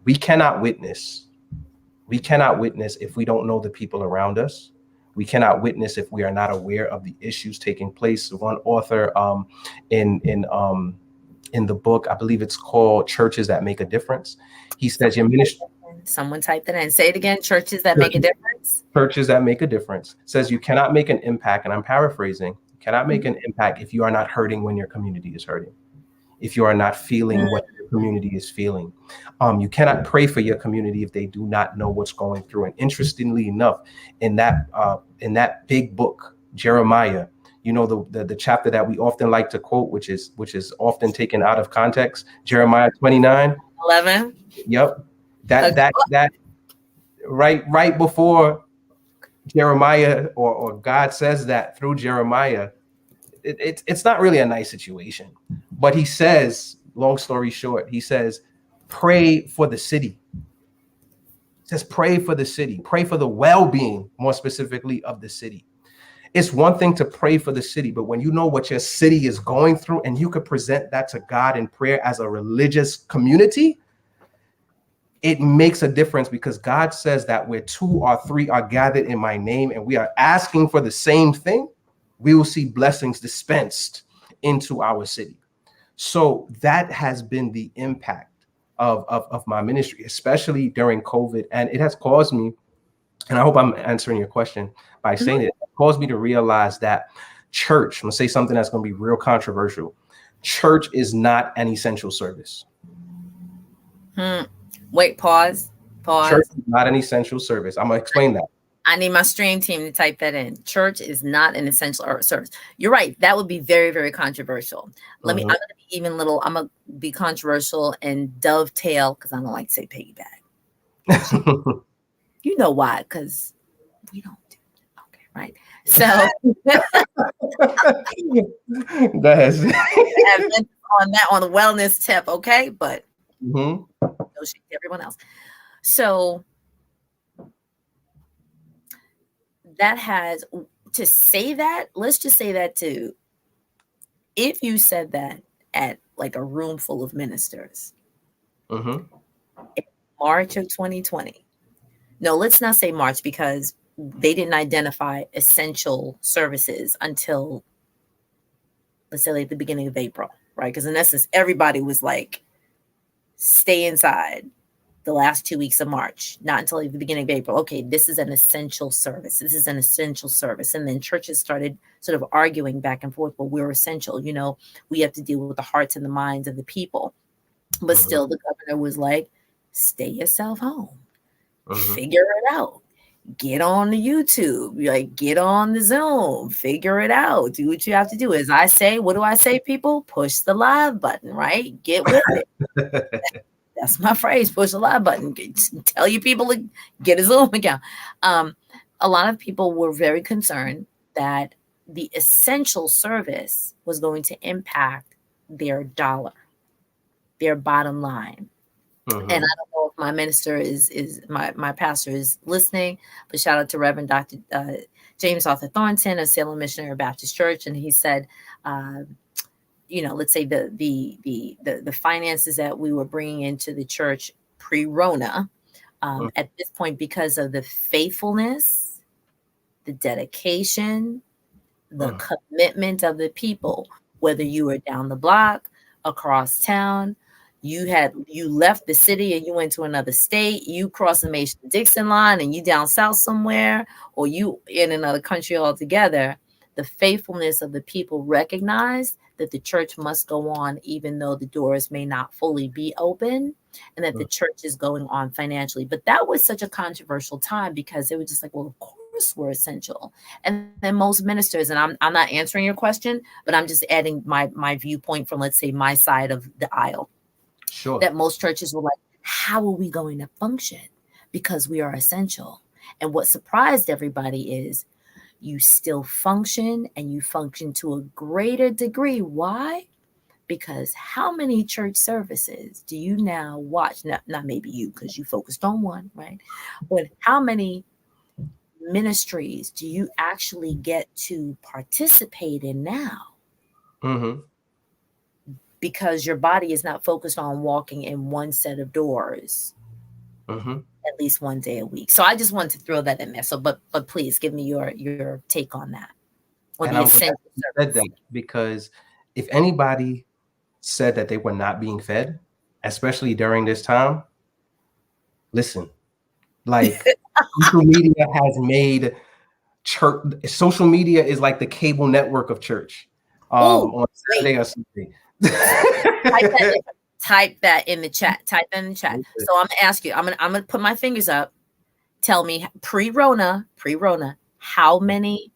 We cannot witness. We cannot witness if we don't know the people around us. We cannot witness if we are not aware of the issues taking place. One author in in um, in the book, I believe it's called Churches That Make a Difference. He says your ministry, Someone typed it in. Say it again. Churches that make a difference. churches that make a difference, says you cannot make an impact, and I'm paraphrasing, you cannot make an impact if you are not hurting when your community is hurting, if you are not feeling what your community is feeling. You cannot pray for your community if they do not know what's going through. And interestingly enough, in that big book, Jeremiah, you know, the chapter that we often like to quote, which is often taken out of context, Jeremiah 29. 11. Yep. That right before Jeremiah or God says that through Jeremiah, it's not really a nice situation. But he says, long story short, he says, pray for the city. He says, pray for the city, pray for the well-being, more specifically, of the city. It's one thing to pray for the city, but when you know what your city is going through and you could present that to God in prayer as a religious community, it makes a difference, because God says that where 2 or 3 are gathered in my name and we are asking for the same thing, we will see blessings dispensed into our city. So that has been the impact of my ministry, especially during COVID. And it has caused me, and I hope I'm answering your question by saying it caused me to realize that church, I'm gonna say something that's gonna be real controversial. Church is not an essential service. Wait, pause. Church Pause. is not an essential service. I'm gonna explain that. I need my stream team to type that in. Church is not an essential service. You're right. That would be very, very controversial. I'm going to be I'm going to be controversial and dovetail, because I don't like to say piggyback. You know why? Because we don't do it. Okay, right. So Go ahead. on the wellness tip, okay? But no shade to everyone else. So that has to say that, let's just say that too. If you said that at like a room full of ministers in March of 2020, no, let's not say March, because they didn't identify essential services until, let's say, like the beginning of April, right? Because in essence, everybody was like, stay inside the last 2 weeks of March, not until the beginning of April. Okay, this is an essential service. This is an essential service. And then churches started sort of arguing back and forth, well, we're essential. You know, we have to deal with the hearts and the minds of the people. But still, the governor was like, stay yourself home. Figure it out. Get on the YouTube, like get on the Zoom, figure it out. Do what you have to do. As I say, what do I say, people? Push the live button, right? Get with it. That's my phrase. Push the live button. Tell your people to get a Zoom account. A lot of people were very concerned that the essential service was going to impact their dollar, their bottom line. And I don't know if my minister is my pastor is listening, but shout out to Reverend Dr. James Arthur Thornton of Salem Missionary Baptist Church, and he said, you know, let's say the finances that we were bringing into the church pre-Rona, at this point, because of the faithfulness, the dedication, the commitment of the people, whether you were down the block, across town, you left the city and you went to another state, you crossed the Mason-Dixon line and you down south somewhere, or you in another country altogether, the faithfulness of the people recognized that the church must go on even though the doors may not fully be open, and that the church is going on financially. But that was such a controversial time, because it was just like, well, of course we're essential. And then most ministers, and I'm not answering your question, but I'm just adding my viewpoint from, let's say, my side of the aisle. Sure. That most churches were like, how are we going to function? Because we are essential. And what surprised everybody is you still function, and you function to a greater degree. Why? Because how many church services do you now watch? Not maybe you, because you focused on one, right? But how many ministries do you actually get to participate in now? Mm-hmm. Because your body is not focused on walking in one set of doors Mm-hmm. at least one day a week. So I just wanted to throw that in there. So, but please give me your take on that, or And the I'm glad essential you said service. that, because if anybody said that they were not being fed, especially during this time, listen, like, social media has made church, social media is like the cable network of church, Oh, on wait. Saturday or Sunday. Type that in. Type that in the chat. Type that in the chat. So I'm gonna ask you. I'm gonna put my fingers up. Tell me pre-Rona, how many,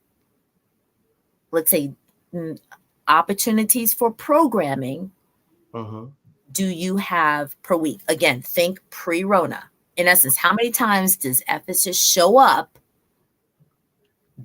let's say, mm, opportunities for programming Mm-hmm. do you have per week? Again, think pre-Rona. In essence, how many times does Ephesus show up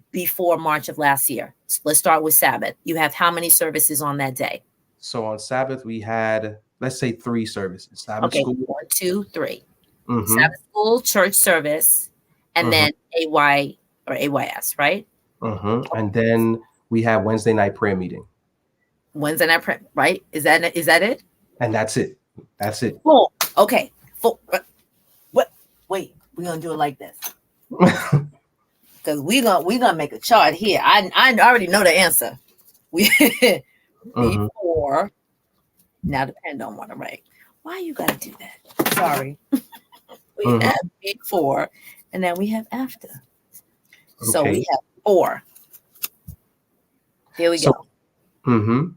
before March of last year? So let's start with Sabbath. You have how many services on that day? So on Sabbath, we had, let's say, 3 services. Sabbath Okay, school. 1, 2, 3. Mm-hmm. Sabbath school, church service, and Mm-hmm. then AY or AYS, right? Mm-hmm. And then we had Wednesday night prayer meeting. Wednesday night prayer, right? Is that it? And that's it. That's it. Full. Okay. Full. What? Wait. We're gonna do it like this, because we gonna make a chart here. I already know the answer. We Mm-hmm. before, now depend on what I'm right. Why you gotta do that? Sorry. We Mm-hmm. have before, and then we have after. So we Okay. have 4. Here we So, go. mm-hmm.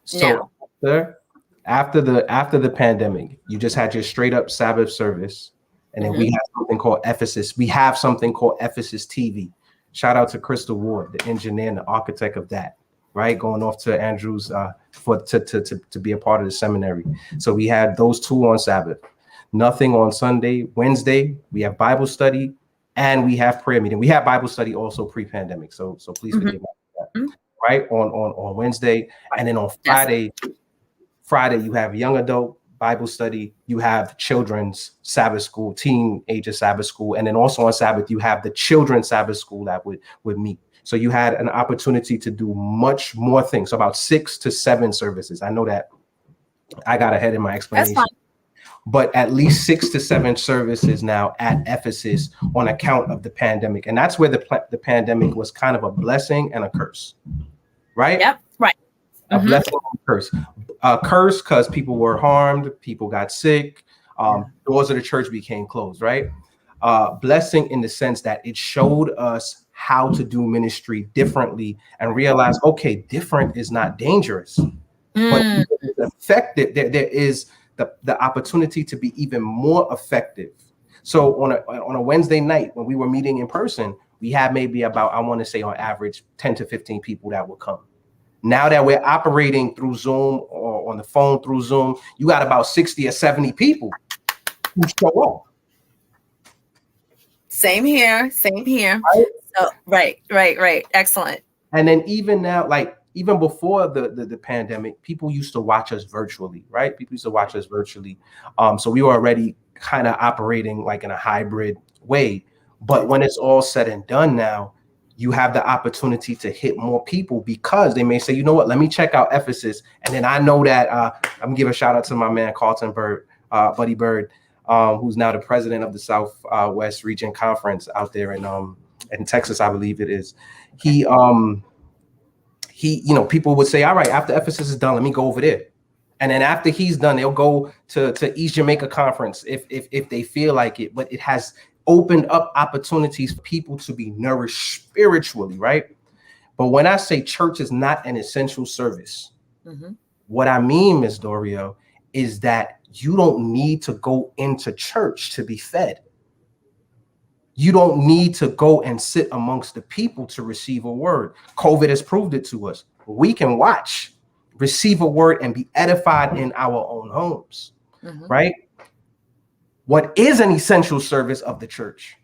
So Now. after the pandemic, you just had your straight up Sabbath service, and then we Mhm. have something called Ephesus. We have something called Ephesus TV. Shout out to Crystal Ward, the engineer and the architect of that. Right, going off to Andrews, for to be a part of the seminary. So we had those 2 on Sabbath. Nothing on Sunday. Wednesday we have Bible study, and we have prayer meeting. We have Bible study also pre-pandemic. So please Mhm. forgive me for that. Mhm. Right, on Wednesday, and Right. then on That's it. Friday, you have young adult Bible study, you have children's Sabbath school, teenager Sabbath school, and then also on Sabbath, you have the children's Sabbath school that would meet. So you had an opportunity to do much more things, so about 6 to 7 services. I know that I got ahead in my That's fine. explanation, but at least 6 to 7 services now at Ephesus on account of the pandemic. And that's where the pandemic was kind of a blessing and a curse, right? Yep. Right. A Mhm. blessing and a curse. A curse because people were harmed, people got sick, Yeah. doors of the church became closed, right? Blessing in the sense that it showed us how to do ministry differently and realize, okay, different is not dangerous, but Mm. effective. There is the opportunity to be even more effective. So on a Wednesday night when we were meeting in person, we had maybe about, I want to say on average 10 to 15 people that would come. Now that we're operating through Zoom or on the phone through Zoom, you got about 60 or 70 people who show up. Same here. Same here. Right? So right. Excellent. And then even now, like even before the pandemic, people used to watch us virtually, right? People used to watch us virtually. So we were already kind of operating like in a hybrid way. But when it's all said and done now, you have the opportunity to hit more people because they may say, you know what, let me check out Ephesus. And then I know that I'm gonna give a shout out to my man Carlton Bird, Buddy Bird, who's now the president of the South West Region Conference out there in Texas, I believe it is. He people would say, all right, after Ephesus is done, let me go over there. And then after he's done, they'll go to East Jamaica Conference if they feel like it. But it has opened up opportunities for people to be nourished spiritually, right? But when I say church is not an essential service, Mm-hmm. what I mean, Ms. Dorio, is that you don't need to go into church to be fed. You don't need to go and sit amongst the people to receive a word. COVID has proved it to us. We can watch, receive a word, and be edified in our own homes, Mm-hmm. right? What is an essential service of the church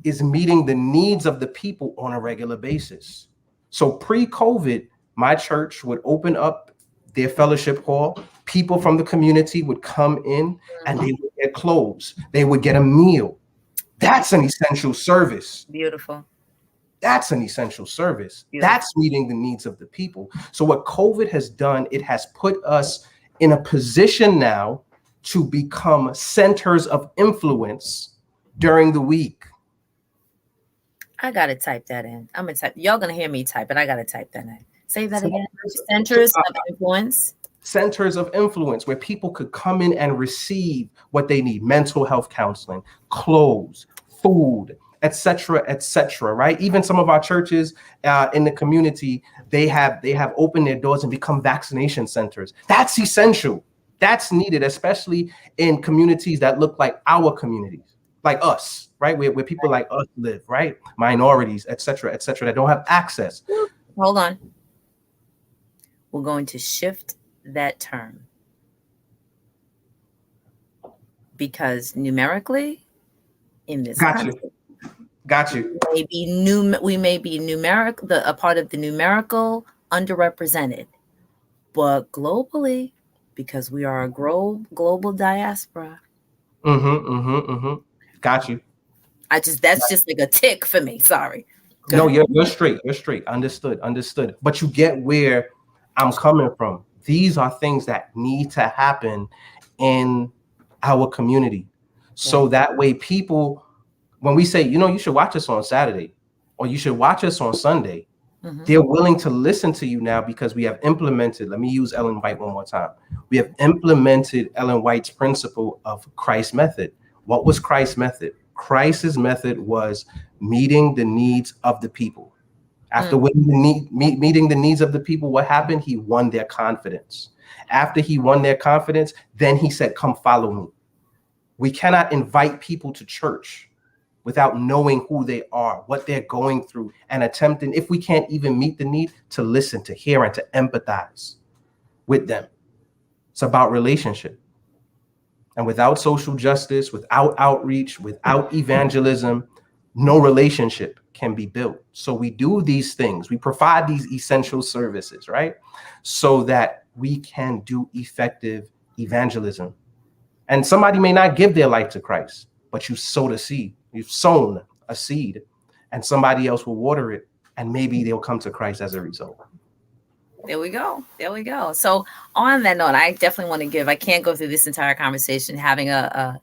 is meeting the needs of the people on a regular basis. So pre-COVID, my church would open up their fellowship hall. People from the community would come in and they would get clothes. They would get a meal. That's an essential service. Beautiful. That's an essential service. Beautiful. That's meeting the needs of the people. So what COVID has done, it has put us in a position now to become centers of influence during the week. I gotta type that in. I'm gonna type. Y'all gonna hear me type, but I gotta type that in. Say that again. Centers of influence. Centers of influence where people could come in and receive what they need: mental health counseling, clothes, food, etc., right? Even some of our churches in the community, they have opened their doors and become vaccination centers. That's essential. That's needed, especially in communities that look like our communities, like us, right? Where people like us live, right? Minorities, etc., that don't have access. Hold on. We're going to shift that term because numerically in this country, Got you. we may be a part of the numerical underrepresented, but globally, because we are a global diaspora. Got you. That's just like a tick for me. Sorry. No, you're straight. You're straight. Understood. But you get where I'm coming from. These are things that need to happen in our community. So that way people, when we say, you should watch us on Saturday or you should watch us on Sunday, they're willing to listen to you now because we have implemented, let me use Ellen White one more time. We have implemented Ellen White's principle of Christ's method. What was Christ's method? Christ's method was meeting the needs of the people. After meeting the needs of the people, what happened? He won their confidence. After he won their confidence, then he said, come follow me. We cannot invite people to church without knowing who they are, what they're going through, and attempting, if we can't even meet the need, to listen, to hear, and to empathize with them. It's about relationship. And without social justice, without outreach, without evangelism, no relationship can be built. So we do these things. We provide these essential services, right? So that we can do effective evangelism. And somebody may not give their life to Christ, but you sowed a seed. You've sown a seed, and somebody else will water it, and maybe they'll come to Christ as a result. There we go. So on that note, I definitely want to give, I can't go through this entire conversation having a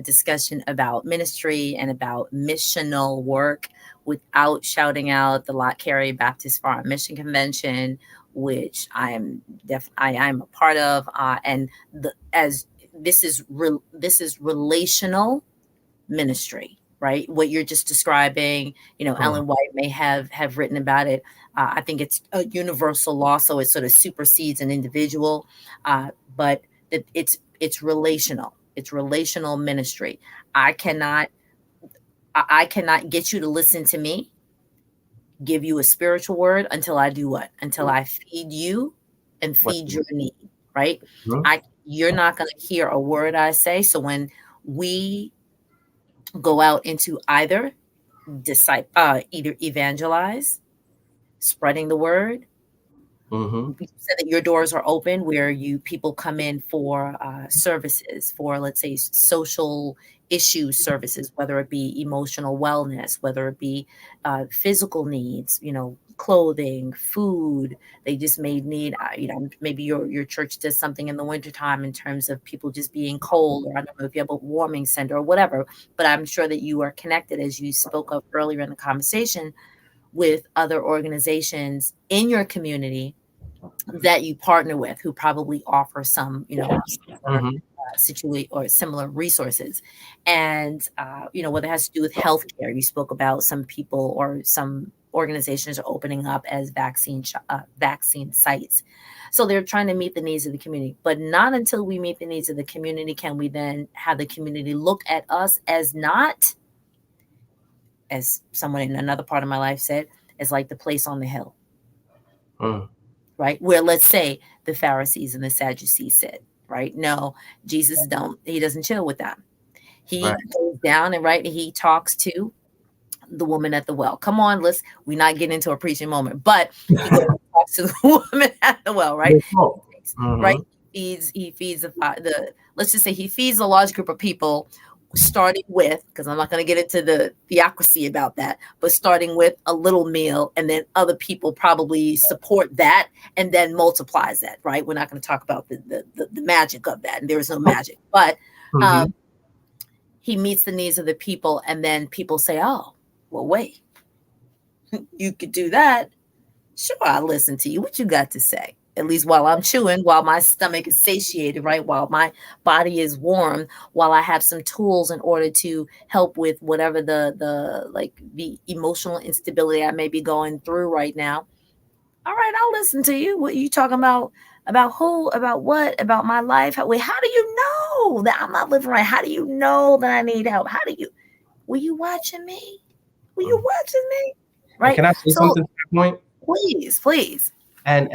discussion about ministry and about missional work without shouting out the Lot Carey Baptist Farm Mission Convention, which I am a part of, and this is relational ministry, right? What you're just describing, Ellen White may have written about it. I think it's a universal law, so it sort of supersedes an individual, but it's relational. It's relational ministry. I cannot get you to listen to me, give you a spiritual word until I do what? Until I feed you and feed your need, right? You're not going to hear a word I say. So when we go out into either evangelize, spreading the word. You said that your doors are open where people come in for services, for, let's say, social issue services, whether it be emotional wellness, whether it be physical needs, clothing, food. They just may need, maybe your church does something in the wintertime in terms of people just being cold, or I don't know if you have a warming center or whatever, but I'm sure that you are connected, as you spoke of earlier in the conversation, with other organizations in your community that you partner with who probably offer some, situate or similar resources. And, whether it has to do with healthcare, you spoke about some people or some organizations are opening up as vaccine sites. So they're trying to meet the needs of the community, but not until we meet the needs of the community can we then have the community look at us as not, as someone in another part of my life said, as like the place on the hill. Right? Where, let's say, the Pharisees and the Sadducees said, right? No, Jesus he doesn't chill with them. He goes down and he talks to the woman at the well. Come on, we're not getting into a preaching moment, but he goes to talk talks to the woman at the well, right? Right? Mm-hmm. He feeds the let's just say he feeds a large group of people, starting with, because I'm not going to get into the theocracy about that, but starting with a little meal, and then other people probably support that, and then multiplies that, right? We're not going to talk about the magic of that, and there is no magic, but Mm-hmm. um, he meets the needs of the people, and then people say, "Oh, well, wait, you could do that. Sure, I'll listen to you. What you got to say?" At least while I'm chewing, while my stomach is satiated, right? While my body is warm, while I have some tools in order to help with whatever the emotional instability I may be going through right now. All right, I'll listen to you. What are you talking about? About who? About what? About my life? Wait, how do you know that I'm not living right? How do you know that I need help? How do you? Were you watching me? Were you watching me? And Right. can I say So something to that point? please, please. And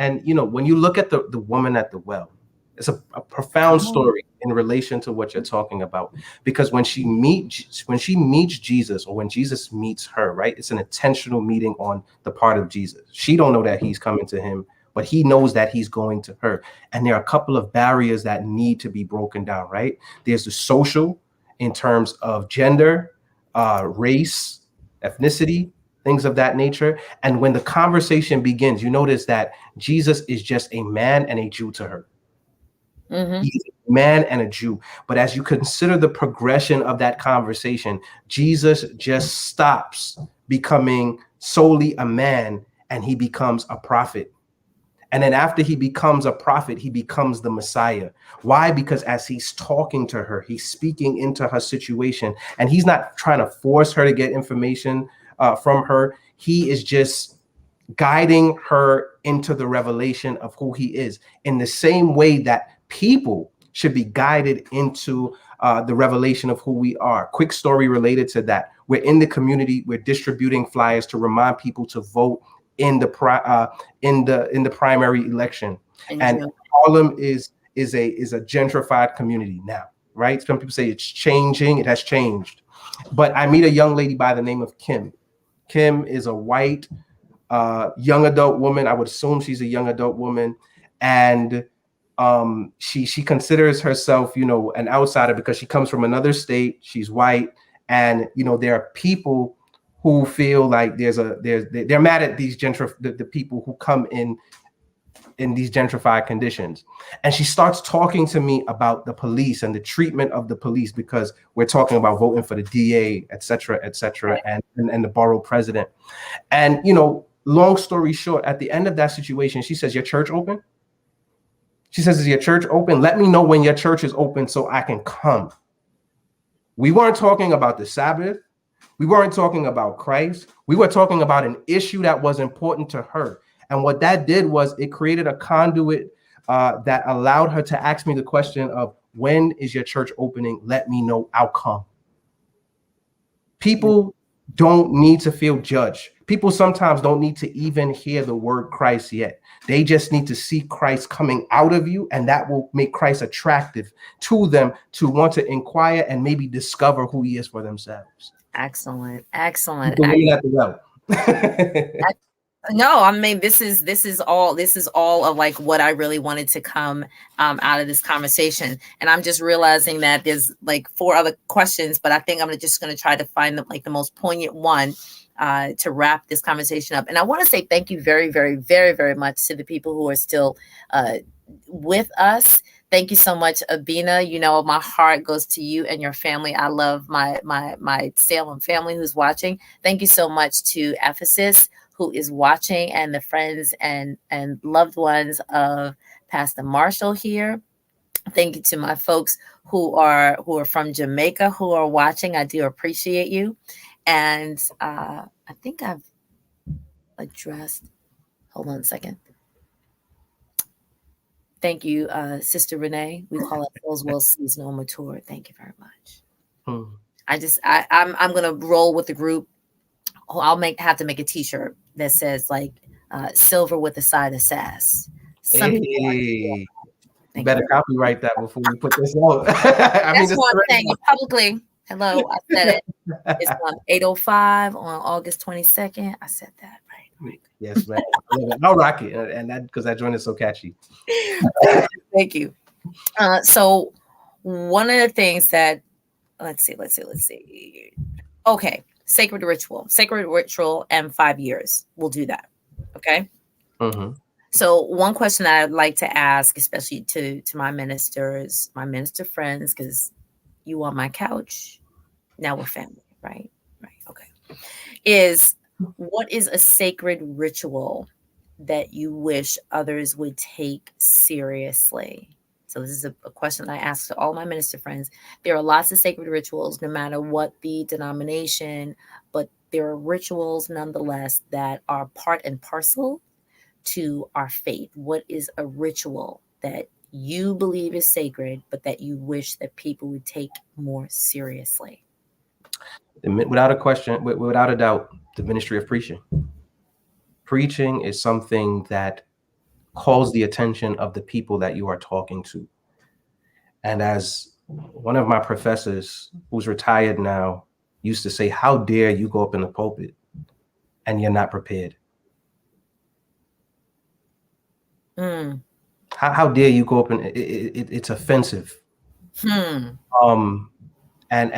when you look at the woman at the well, it's a profound Come on. story in relation to what you're talking about, because when she meets Jesus, or when Jesus meets her, right, it's an intentional meeting on the part of Jesus. She don't know that he's coming to him, but he knows that he's going to her. And there are a couple of barriers that need to be broken down, right? There's the social, in terms of gender, race, ethnicity, things of that nature. And when the conversation begins, you notice that Jesus is just a man and a Jew to her. Mm-hmm. He's a man and a Jew. But as you consider the progression of that conversation, Jesus just stops becoming solely a man, and he becomes a prophet. And then after he becomes a prophet, he becomes the Messiah. Why? Because as he's talking to her, he's speaking into her situation, and he's not trying to force her to get information from her. He is just guiding her into the revelation of who he is, in the same way that people should be guided into the revelation of who we are. Quick story related to that. We're in the community. We're distributing flyers to remind people to vote in the primary election. And And June. Harlem is a gentrified community now, right? Some people say it's changing. It has changed. But I meet a young lady by the name of Kim. Kim is a white young adult woman. I would assume she's a young adult woman, and she considers herself, an outsider, because she comes from another state. She's white, and there are people who feel like they're mad at these the people who come in these gentrified conditions. And she starts talking to me about the police and the treatment of the police, because we're talking about voting for the DA, et cetera, Right. and the borough president. And long story short, at the end of that situation, she says, "Your church open?" She says, "Is your church open? Let me know when your church is open so I can come." We weren't talking about the Sabbath. We weren't talking about Christ. We were talking about an issue that was important to her. And what that did was it created a conduit that allowed her to ask me the question of, "When is your church opening? Let me know. I'll come." People don't need to feel judged. People sometimes don't need to even hear the word Christ yet. They just need to see Christ coming out of you, and that will make Christ attractive to them to want to inquire and maybe discover who he is for themselves. Excellent. Excellent. The women at the well. No, I mean this is all of like what I really wanted to come out of this conversation, and I'm just realizing that there's like four other questions, but I think I'm just going to try to find the most poignant one to wrap this conversation up. And I want to say thank you very, very, very, very much to the people who are still with us. Thank you so much, Abina. My heart goes to you and your family. I love my Salem family who's watching. Thank you so much to Ephesus, who is watching, and the friends and loved ones of Pastor Marshall here. Thank you to my folks who are from Jamaica who are watching. I do appreciate you. And I think I've addressed. Hold on a second. Thank you, Sister Renee. We call it Roswell Seasonal Mature. Thank you very much. Hmm. I'm gonna roll with the group. Have to make a T-shirt that says like silver with a side of sass. Some people like to feel. Hey, you Thank you better very much. copyright that before we put this out. I mean, That's this what I'm saying. You publicly. Hello, I said it. It's 8:05 on August 22nd. I said that right. Yes, man. I'll rock it, and that because that joint is so catchy. Thank you. So one of the things that let's see. Okay, sacred ritual, and 5 years. We'll do that. Okay. Mm-hmm. So one question that I'd like to ask, especially to my ministers, my minister friends, because you on my couch, now we're family, right? Right. Okay. Is what is a sacred ritual that you wish others would take seriously? So this is a question I ask to all my minister friends. There are lots of sacred rituals, no matter what the denomination, but there are rituals nonetheless that are part and parcel to our faith. What is a ritual that you believe is sacred, but that you wish that people would take more seriously? Without a question, without a doubt, the ministry of preaching. Preaching is something that calls the attention of the people that you are talking to. And as one of my professors, who's retired now, used to say, how dare you go up in the pulpit and you're not prepared? Mm. How dare you go up and it's offensive. Hmm. Um, and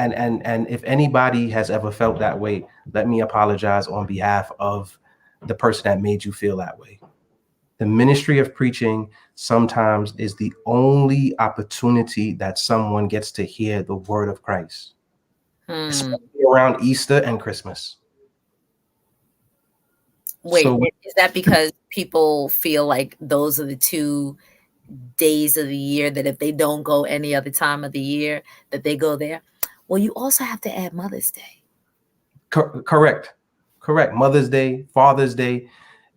if anybody has ever felt that way, let me apologize on behalf of the person that made you feel that way. The ministry of preaching sometimes is the only opportunity that someone gets to hear the word of Christ, Hmm. especially around Easter and Christmas. Wait, So is that because people feel like those are the two days of the year that if they don't go any other time of the year, that they go there? Well, you also have to add Mother's Day. correct, correct. Mother's Day, Father's Day.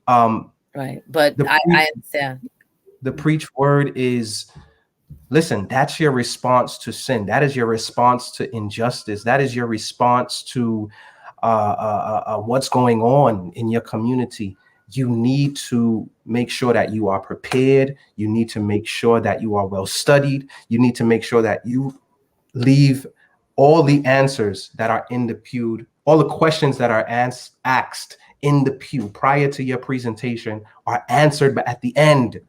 Um, Right. But the I understand. the preach word is, listen, that's your response to sin. That is your response to injustice. That is your response to what's going on in your community. You need to make sure that you are prepared. You need to make sure that you are well studied. You need to make sure that you leave all the answers that are in the pew, all the questions that are asked in the pew prior to your presentation are answered but at the end.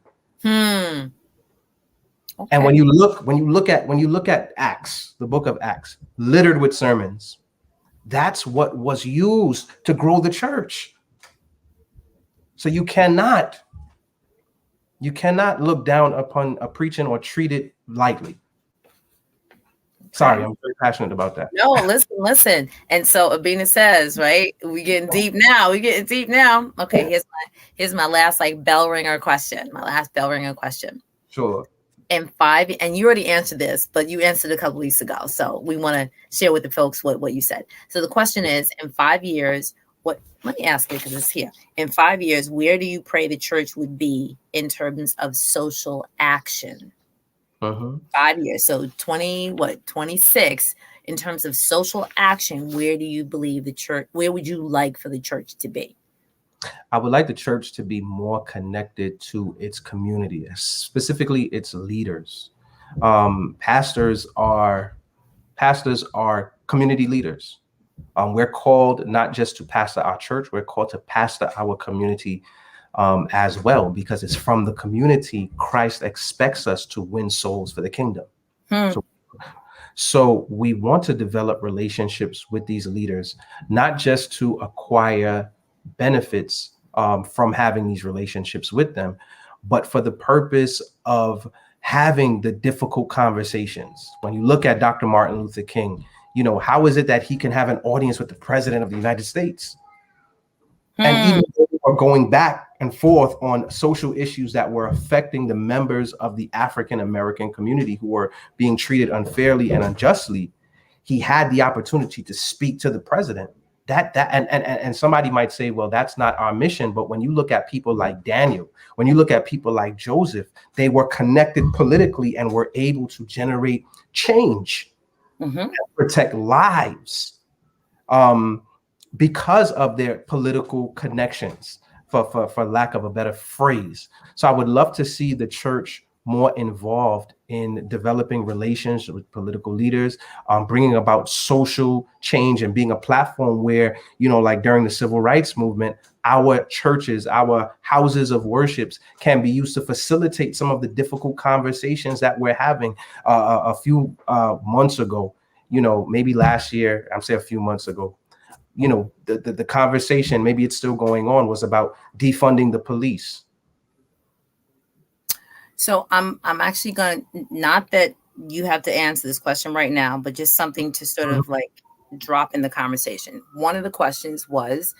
Hmm. And Okay. when you look at Acts, the book of Acts, littered with sermons, that's what was used to grow the church. So you cannot look down upon a preaching or treat it lightly. Sorry, Okay. I'm very passionate about that. No, listen. And so Abina says, right? We getting deep now. We getting deep now. Okay, here's my last like bell ringer question. My last bell ringer question. Sure. In 5, and you already answered this, but you answered a couple weeks ago. So we want to share with the folks what you said. So the question is, in 5 years, what let me ask it because it's here. In 5 years, where do you pray the church would be in terms of social action? Mm-hmm. 5 years. So 26 in terms of social action, where do you believe the church, where would you like for the church to be? I would like the church to be more connected to its community, specifically its leaders. Pastors are community leaders. We're called not just to pastor our church, we're called to pastor our community as well, because it's from the community Christ expects us to win souls for the kingdom. Hmm. So, so we want to develop relationships with these leaders, not just to acquire benefits from having these relationships with them, but for the purpose of having the difficult conversations. When you look at Dr. Martin Luther King, how is it that he can have an audience with the president of the United States? And Hmm. even though we are going back and forth on social issues that were affecting the members of the African American community who were being treated unfairly and unjustly, he had the opportunity to speak to the president. And somebody might say, well, that's not our mission. But when you look at people like Daniel, when you look at people like Joseph, they were connected politically and were able to generate change, Mm-hmm. protect lives. Because of their political connections, for lack of a better phrase. So I would love to see the church more involved in developing relations with political leaders, bringing about social change, and being a platform where, like during the civil rights movement, our churches, our houses of worships can be used to facilitate some of the difficult conversations that we're having. A few months ago, maybe last year, I'm saying a few months ago, the conversation, maybe it's still going on, was about defunding the police. So I'm actually going to, not that you have to answer this question right now, but just something to sort Mhm. of like drop in the conversation. One of the questions was,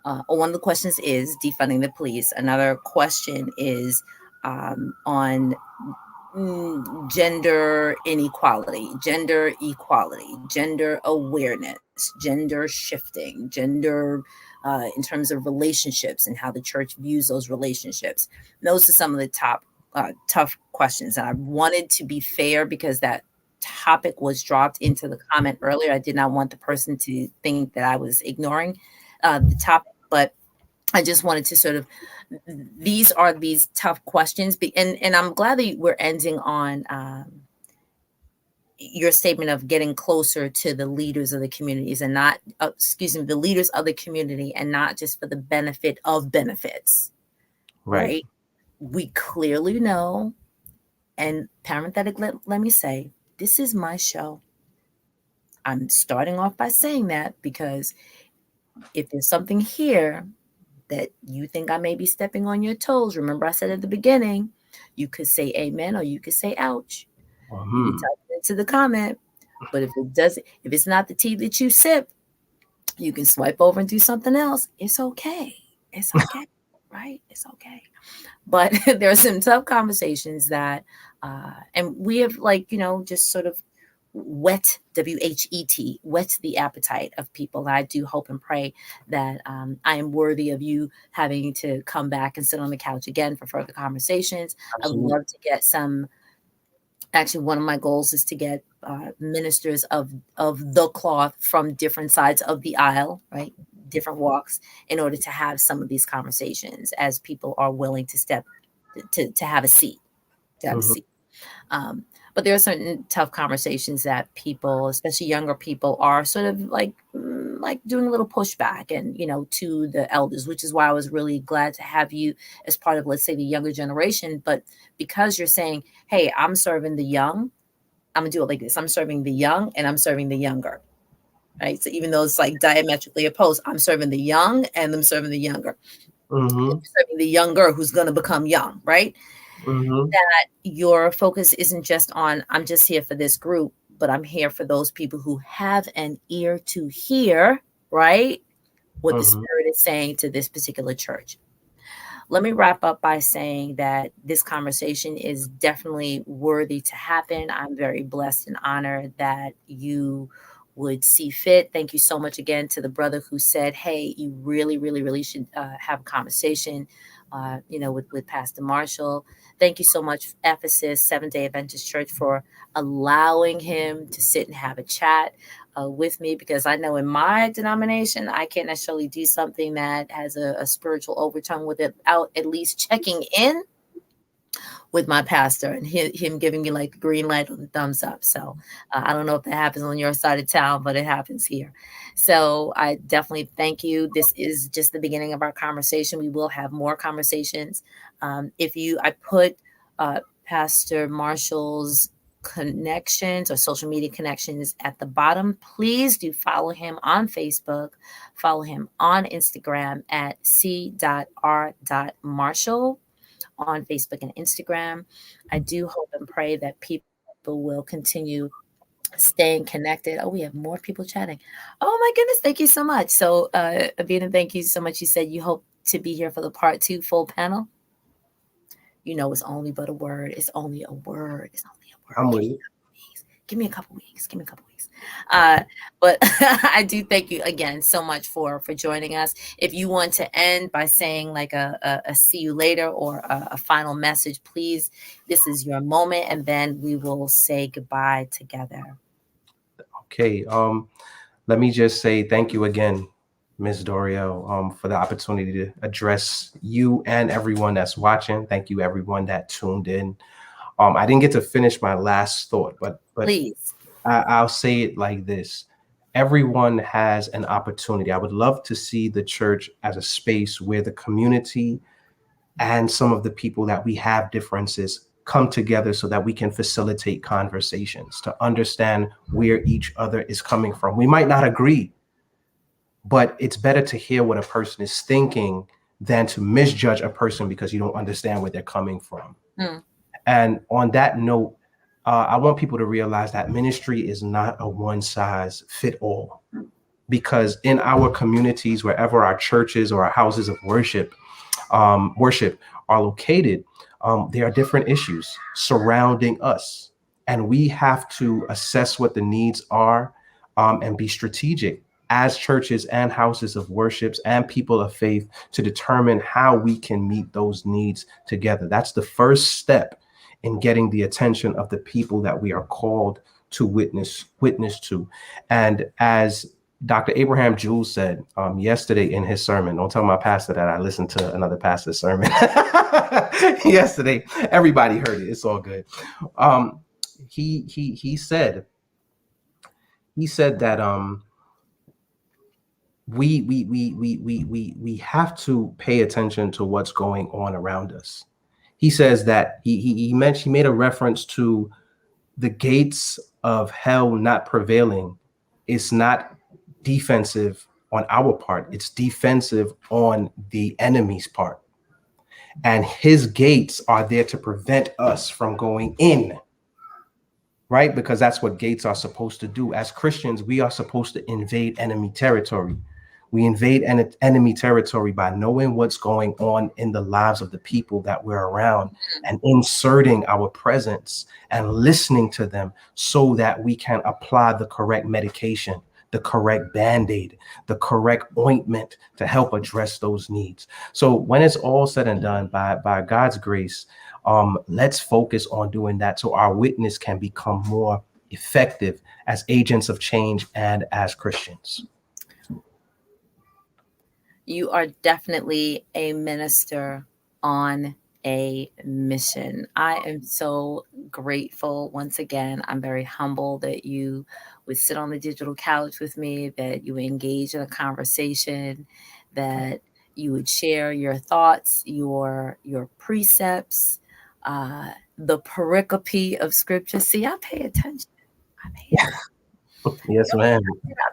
or one of the questions is defunding the police. Another question is on gender inequality, gender awareness, gender shifting, gender in terms of relationships and how the church views those relationships. Those are some of the top tough questions. And I wanted to be fair because that topic was dropped into the comment earlier. I did not want the person to think that I was ignoring the topic, but I just wanted to sort of, these are these tough questions, and I'm glad that we're ending on your statement of getting closer to the leaders of the communities and not, excuse me, the leaders of the community, and not just for the benefit of benefits, Right. right? We clearly know, and parenthetic, let me say, this is my show. I'm starting off by saying that because if there's something here that you think I may be stepping on your toes, remember I said at the beginning, you could say amen or you could say ouch. You could Mhm. type it into the comment. But if it's not the tea that you sip, you can swipe over and do something else. It's okay. It's okay. Right? It's okay. But there are some tough conversations that and we have, like, just sort of whet the appetite of people. I do hope and pray that I am worthy of you having to come back and sit on the couch again for further conversations. I would Absolutely. love to get some, actually one of my goals is to get ministers of the cloth from different sides of the aisle, right, different walks, in order to have some of these conversations as people are willing to step to have a seat, to have a Mhm. seat. Um, but there are certain tough conversations that people, especially younger people, are sort of like doing a little pushback, and to the elders, which is why I was really glad to have you as part of, let's say, the younger generation. But because you're saying, "Hey, I'm serving the young," I'm gonna do it like this: I'm serving the young, and I'm serving the younger. Right. So even though it's like diametrically opposed, I'm serving the young and I'm serving the younger. Mhm. You're serving the younger who's going to become young, right? Mhm. That your focus isn't just on, I'm just here for this group, but I'm here for those people who have an ear to hear, right, what the Mhm. Spirit is saying to this particular church. Let me wrap up by saying that this conversation is definitely worthy to happen. I'm very blessed and honored that you would see fit. Thank you so much again to the brother who said, "Hey, you really, really, really should have a conversation." With Pastor Marshall. Thank you so much, Ephesus Seventh Day Adventist Church, for allowing him to sit and have a chat with me, because I know in my denomination, I can't necessarily do something that has a spiritual overtone with it without at least checking in with my pastor and him giving me like the green light or the thumbs up. So I don't know if that happens on your side of town, but it happens here. So I definitely thank you. This is just the beginning of our conversation. We will have more conversations. I put Pastor Marshall's connections or social media connections at the bottom. Please do follow him on Facebook, follow him on Instagram at c.r.marshall on Facebook and Instagram. I do hope and pray that people will continue staying connected. Oh, we have more people chatting. Oh my goodness, thank you so much. So, Avina, thank you so much. You said you hope to be here for the part 2 full panel. It's only but a word. It's only a word. It's only a word. I'm with you. Give me a couple weeks. Give me a couple weeks. But I do thank you again so much for joining us. If you want to end by saying like a see you later or a final message, please, this is your moment, and then we will say goodbye together. Okay. Let me just say thank you again, Ms. Doriel, for the opportunity to address you and everyone that's watching. Thank you, everyone that tuned in. I didn't get to finish my last thought, but Please. I'll say it like this. Everyone has an opportunity. I would love to see the church as a space where the community and some of the people that we have differences come together so that we can facilitate conversations to understand where each other is coming from. We might not agree, but it's better to hear what a person is thinking than to misjudge a person because you don't understand where they're coming from. Mm. And on that note, I want people to realize that ministry is not a one size fit all, because in our communities, wherever our churches or our houses of worship are located, there are different issues surrounding us, and we have to assess what the needs are, and be strategic as churches and houses of worships and people of faith to determine how we can meet those needs together. That's the first step in getting the attention of the people that we are called to witness to. And as Dr. Abraham Jules said yesterday in his sermon, don't tell my pastor that I listened to another pastor's sermon yesterday. Everybody heard it. It's all good. Um, he said that we have to pay attention to what's going on around us. He says that he made a reference to the gates of hell not prevailing. It's not defensive on our part, it's defensive on the enemy's part. And his gates are there to prevent us from going in, right? Because that's what gates are supposed to do. As Christians, we are supposed to invade enemy territory. We invade enemy territory by knowing what's going on in the lives of the people that we're around and inserting our presence and listening to them so that we can apply the correct medication, the correct band-aid, the correct ointment to help address those needs. So when it's all said and done, by God's grace, let's focus on doing that so our witness can become more effective as agents of change and as Christians. You are definitely a minister on a mission. I am so grateful. Once again, I'm very humble that you would sit on the digital couch with me, that you engage in a conversation, that you would share your thoughts, your precepts, the pericope of scripture. See, I pay attention. I pay attention. Yes, ma'am.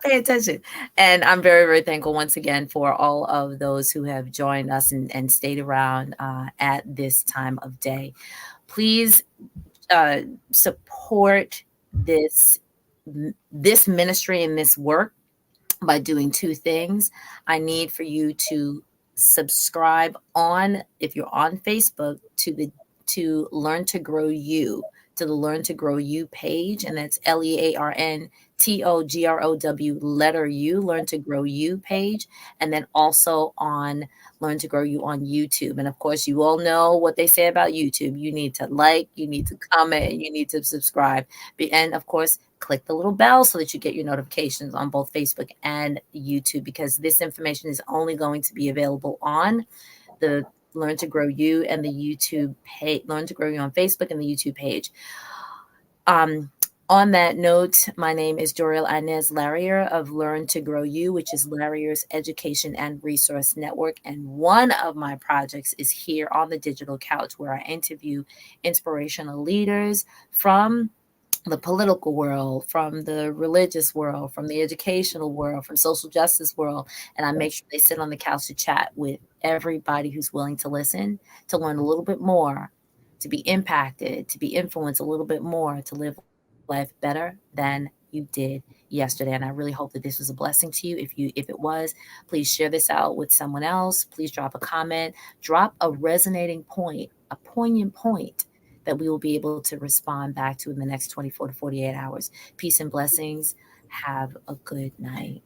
Pay attention. And I'm very, very thankful once again for all of those who have joined us and stayed around at this time of day. Please support this this ministry and this work by doing two things. I need for you to subscribe on, if you're on Facebook, to Learn to Grow You, to the Learn to Grow You page, and that's LearnToGrow letter U, Learn to Grow You page, and then also on Learn to Grow You on YouTube. And of course, you all know what they say about YouTube. You need to like, you need to comment, you need to subscribe, and of course, click the little bell so that you get your notifications on both Facebook and YouTube, because this information is only going to be available on the Learn to Grow You and the YouTube page, Learn to Grow You on Facebook and the YouTube page. On that note, my name is Doriel Inez Larrier of Learn to Grow You, which is Larrier's Education and Resource Network. And one of my projects is here on the digital couch, where I interview inspirational leaders from the political world, from the religious world, from the educational world, from social justice world, and I make sure they sit on the couch to chat with everybody who's willing to listen, to learn a little bit more, to be impacted, to be influenced a little bit more, to live life better than you did yesterday. And I really hope that this was a blessing to you. If it was, please share this out with someone else. Please drop a comment, drop a resonating point, a poignant point that we will be able to respond back to in the next 24 to 48 hours. Peace and blessings. Have a good night.